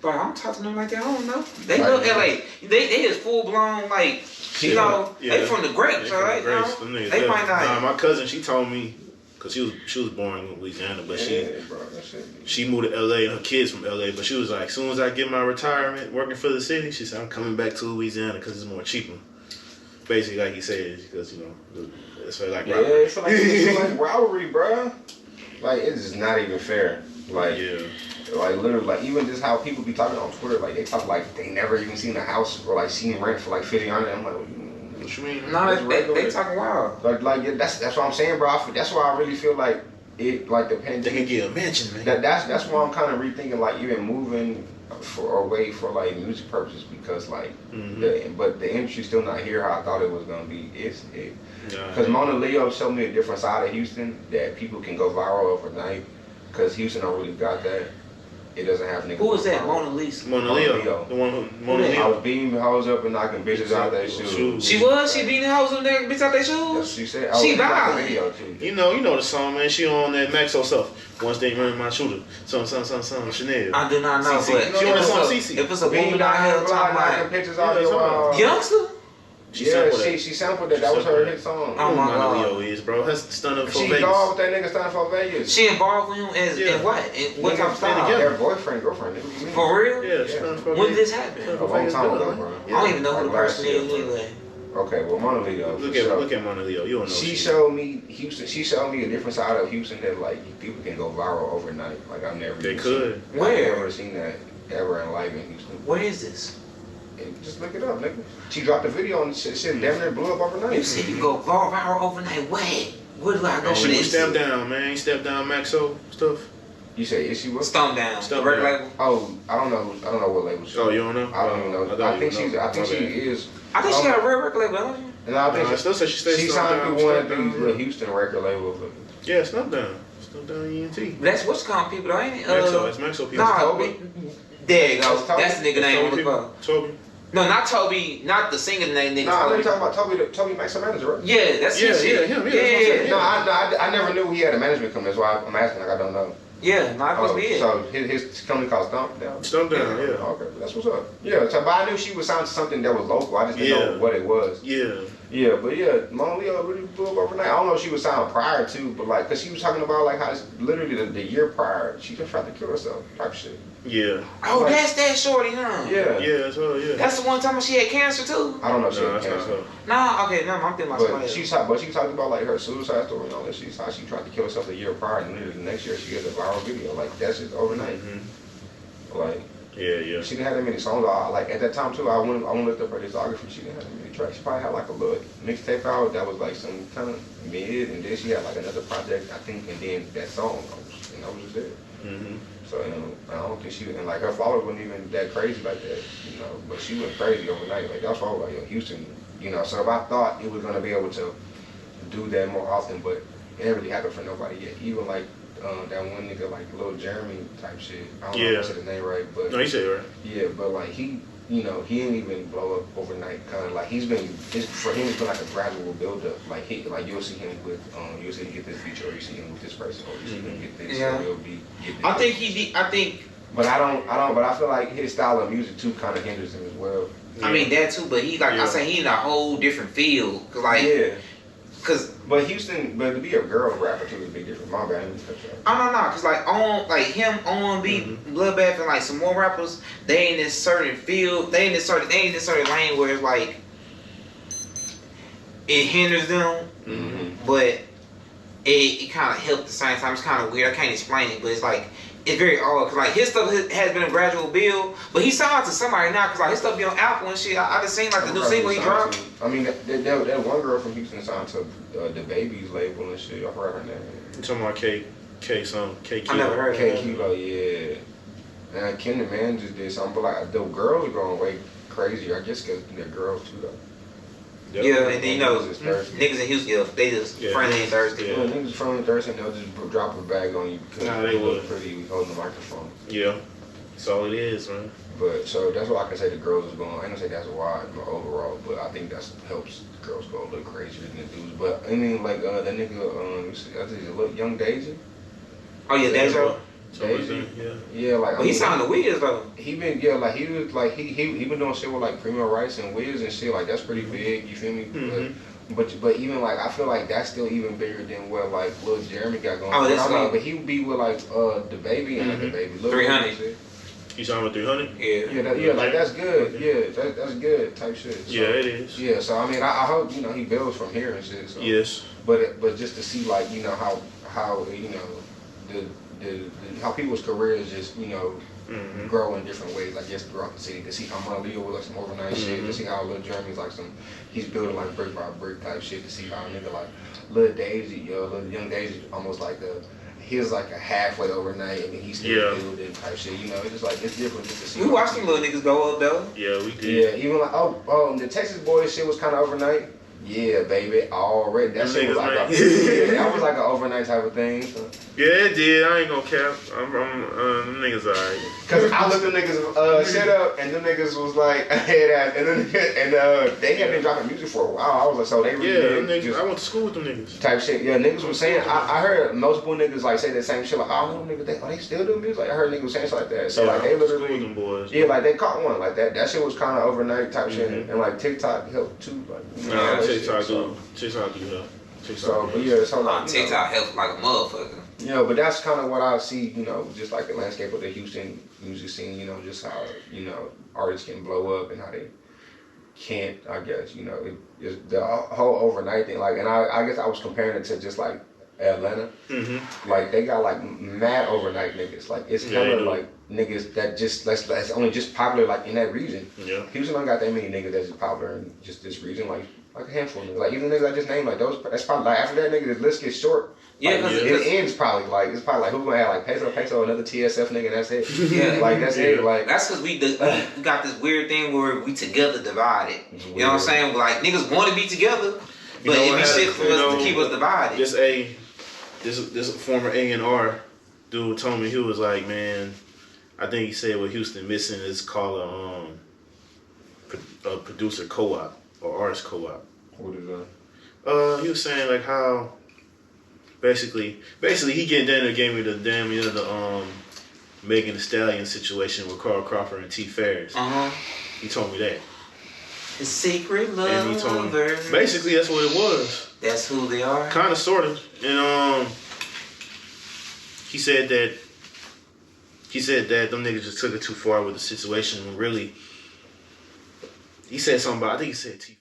But I'm talking to them like that. I don't know. They love LA. They is full blown like they from the grapes. Alright, they might not. Nah, my cousin, she told me, cause she was born in Louisiana, but she moved to LA and her kids from LA. But she was like, as soon as I get my retirement working for the city, she said I'm coming back to Louisiana because it's more cheaper. Basically, like he said, because it's like rivalry. It's like rivalry, bro. Like it's just not even fair. Like like literally, like even just how people be talking on Twitter, like they talk like they never even seen a house or like seen rent for like $50. I'm like, what you mean? No, they talking wild. Like that's what I'm saying, bro. That's why I really feel like it, like the pandemic. They can get a mansion, man. That's why I'm kind of rethinking like even moving away for like music purposes because like but the industry's still not here how I thought it was gonna be. Because Mona Leo showed me a different side of Houston that people can go viral overnight. Because Houston don't really got that. It doesn't have niggas. Who was that? Mona Lisa. Mona Leo. The one who Mona Leo. I was beating hoes up and knocking bitches out their shoes. She was? She beating hoes up and knocking bitches out their shoes? That's what she said. She violent. You know the song, man. She on that Maxo stuff. Once they run my shooter. Some Chanel. I do not know. She on that song CC. If it's a woman out here talking about pictures out your youngster? She sampled that. That was her hit song. Oh my God. Leo is, bro. That's stunning for Vegas. She involved with that nigga stunning for Vegas. She involved with him in what? In what type of style? Their boyfriend, girlfriend. Nigga. For real? Yeah. When did this happen? A long time ago, bro. I don't even know who the person is anyway. Okay, well, Mona Leo. Look at Mona Leo. You don't know. She showed me Houston. She showed me a different side of Houston that like people can go viral overnight. Like I've never. They could. Where? I've never seen that ever in life in Houston. Where is this? Just look it up, nigga. She dropped a video and shit damn near blew up overnight. You said you go viral overnight. Where do I go for this? Step down, man. Step down, Maxo stuff. You say is she what? Stomp down. The record label. Oh, I don't know what label she. Oh, you don't know? I don't even know. I think she is. I think she got a real record label, don't you? And I think I still say she stays. She signed through one of these little Houston record labels. Yeah, Stomp down. Stomp down ENT. That's what's calling people, though, ain't it? That's Maxo people. Nah, there you go. That's the nigga name on the phone. Toby. No, not Toby, not the singer name. No, I know you're talking about Toby Maxo manager, right? Yeah, that's his shit. Him. Yeah. No, I never knew he had a management company. That's why I'm asking. Like I don't know. Yeah, not supposed to be it. So his company called Stomp Down. Stomp Down, yeah. Okay, that's what's up. Yeah, so but I knew she was signed to something that was local. I just didn't know what it was. Yeah, but Mona Leo really blew up overnight. I don't know if she was signed prior to, but like, cause she was talking about like how literally the year prior she just tried to kill herself type shit. Yeah. Oh, like, that's that shorty, huh? Yeah. Yeah, that's her. Yeah. That's the one time she had cancer too. I don't know if she had cancer. Nah, okay, no, I'm thinking about but she talked about like her suicide story and all that. She's how she tried to kill herself the year prior, and literally the next year she gets a viral video. Like that's just overnight. Like. Yeah. She didn't have that many songs. Like at that time too, I went looked up her discography. She didn't have that many tracks. She probably had like a little mixtape out that was like some kind of mid, and then she had like another project, I think, and then that song, and that was just it. So I don't think she and like her followers wasn't even that crazy like that, But she went crazy overnight. Like that's why I was like, yo, Houston, So if I thought it was gonna be able to do that more often, but it didn't really happen for nobody yet. Even like. That one nigga like Lil Jeremy type shit. I don't know if I said his name right, but no, you said it right. Yeah, but like he didn't even blow up overnight. Kind of like for him it's been like a gradual build up. Like you'll see him with you'll see him get this feature, or you see him with this person, or you see him get this. Yeah. Or he'll get this. I think. But I don't. But I feel like his style of music too kind of hinders him as well. I mean that too, but he I say he in a whole different field. But Houston, but to be a girl rapper too is a big difference. My bad. Cause like him on beat, Bloodbath, and like some more rappers, they in this certain field, they in this certain lane where it's like it hinders them, but it kind of helps at the same time. It's kind of weird. I can't explain it, but it's like. It's very odd, cause like his stuff has been a gradual build, but he signed to somebody now, cause like his stuff be on Apple and shit. I just seen like the new single he dropped. I mean, that one girl from Houston signed to the Baby's label and shit. I forgot her name. You talking about K Kilo? I never heard of K Kilo, yeah. And Kendrick Man just did something, but like the girls are going way crazier. I guess cause they're girls too though. Yeah, and then niggas in Houston, they just friendly and thirsty. Yeah, niggas friendly and thirsty, and they'll just drop a bag on you because they look pretty holding the microphone. Yeah, that's all it is, man. But so that's why I can say the girls is going. I ain't gonna say that's why overall, but I think that helps the girls go a little crazier than the dudes. But I mean, like that nigga, I think he's a little Young Daisy. Oh yeah, Daisy. Yeah, like But he signed the Wiz though. He been he was like he been doing shit with like Premier Rice and Wiz and shit like that's pretty big. You feel me? But even like I feel like that's still even bigger than what like Lil Jeremy got going. Oh, that's but he would be with like the baby and the baby. 300. You signed with 300? Yeah, like that's good. Yeah, that's good type shit. So, yeah, it is. Yeah, so I mean, I hope he builds from here and shit. So. Yes. But just to see like how the how people's careers just grow in different ways. Like just throughout the city to see how Leo was like some overnight shit. To see how Lil Jeremy's like he's building like brick by brick type shit. To see how a nigga like Lil Daisy, Lil Young Daisy, almost like he was like a halfway overnight and then he's still building type shit. It's just like it's different just to see. We watched some little niggas go up though. Yeah, we did. Yeah, even like the Texas Boys shit was kind of overnight. Yeah, baby, already. That shit was like that was like an overnight type of thing. So. Yeah, it did. I ain't gonna cap. Them niggas alright. Cause I looked at niggas shut up, and them niggas was like head ass, and they had been dropping music for a while. I was like, so they really niggas. I went to school with them niggas. Type shit. Yeah, niggas was saying. I heard multiple niggas like say the same shit. Like, oh, no niggas, they still do music. Like I heard niggas saying shit like that. So like they literally, them boys. Yeah, like they caught one like that. That shit was kind of overnight type shit, and like TikTok helped too. Like TikTok do. TikTok do that. So, but yeah, so like TikTok helps like a motherfucker. Yeah, but that's kind of what I see, just like the landscape of the Houston music scene, just how, artists can blow up and how they can't, I guess, it's the whole overnight thing. Like, and I guess I was comparing it to just like Atlanta. Like, they got like mad overnight niggas. Like, it's kind of like niggas that that's only just popular like in that region. Yeah. Houston don't got that many niggas that's just popular in just this region. Like a handful of niggas. Like even the niggas I just named, like that's probably like after that nigga the list gets short. Yeah, like, it ends probably like it's probably like who's gonna have like peso, another TSF nigga, and that's it. Yeah, like that's it. Like that's because we got this weird thing where we together divided. You know what I'm saying? Like niggas want to be together, but it be shit for us to keep us divided. This former A&R dude told me, he was like, man, I think he said what Houston missing is called a producer co-op or artist co-op. What is that? He was saying like how basically he getting down and gave me the Megan Thee Stallion situation with Carl Crawford and T. Ferris. He told me that. The secret lovers. And he told me basically that's what it was. That's who they are. Kind of, sort of. And he said that them niggas just took it too far with the situation when really he said something about, I think he said T.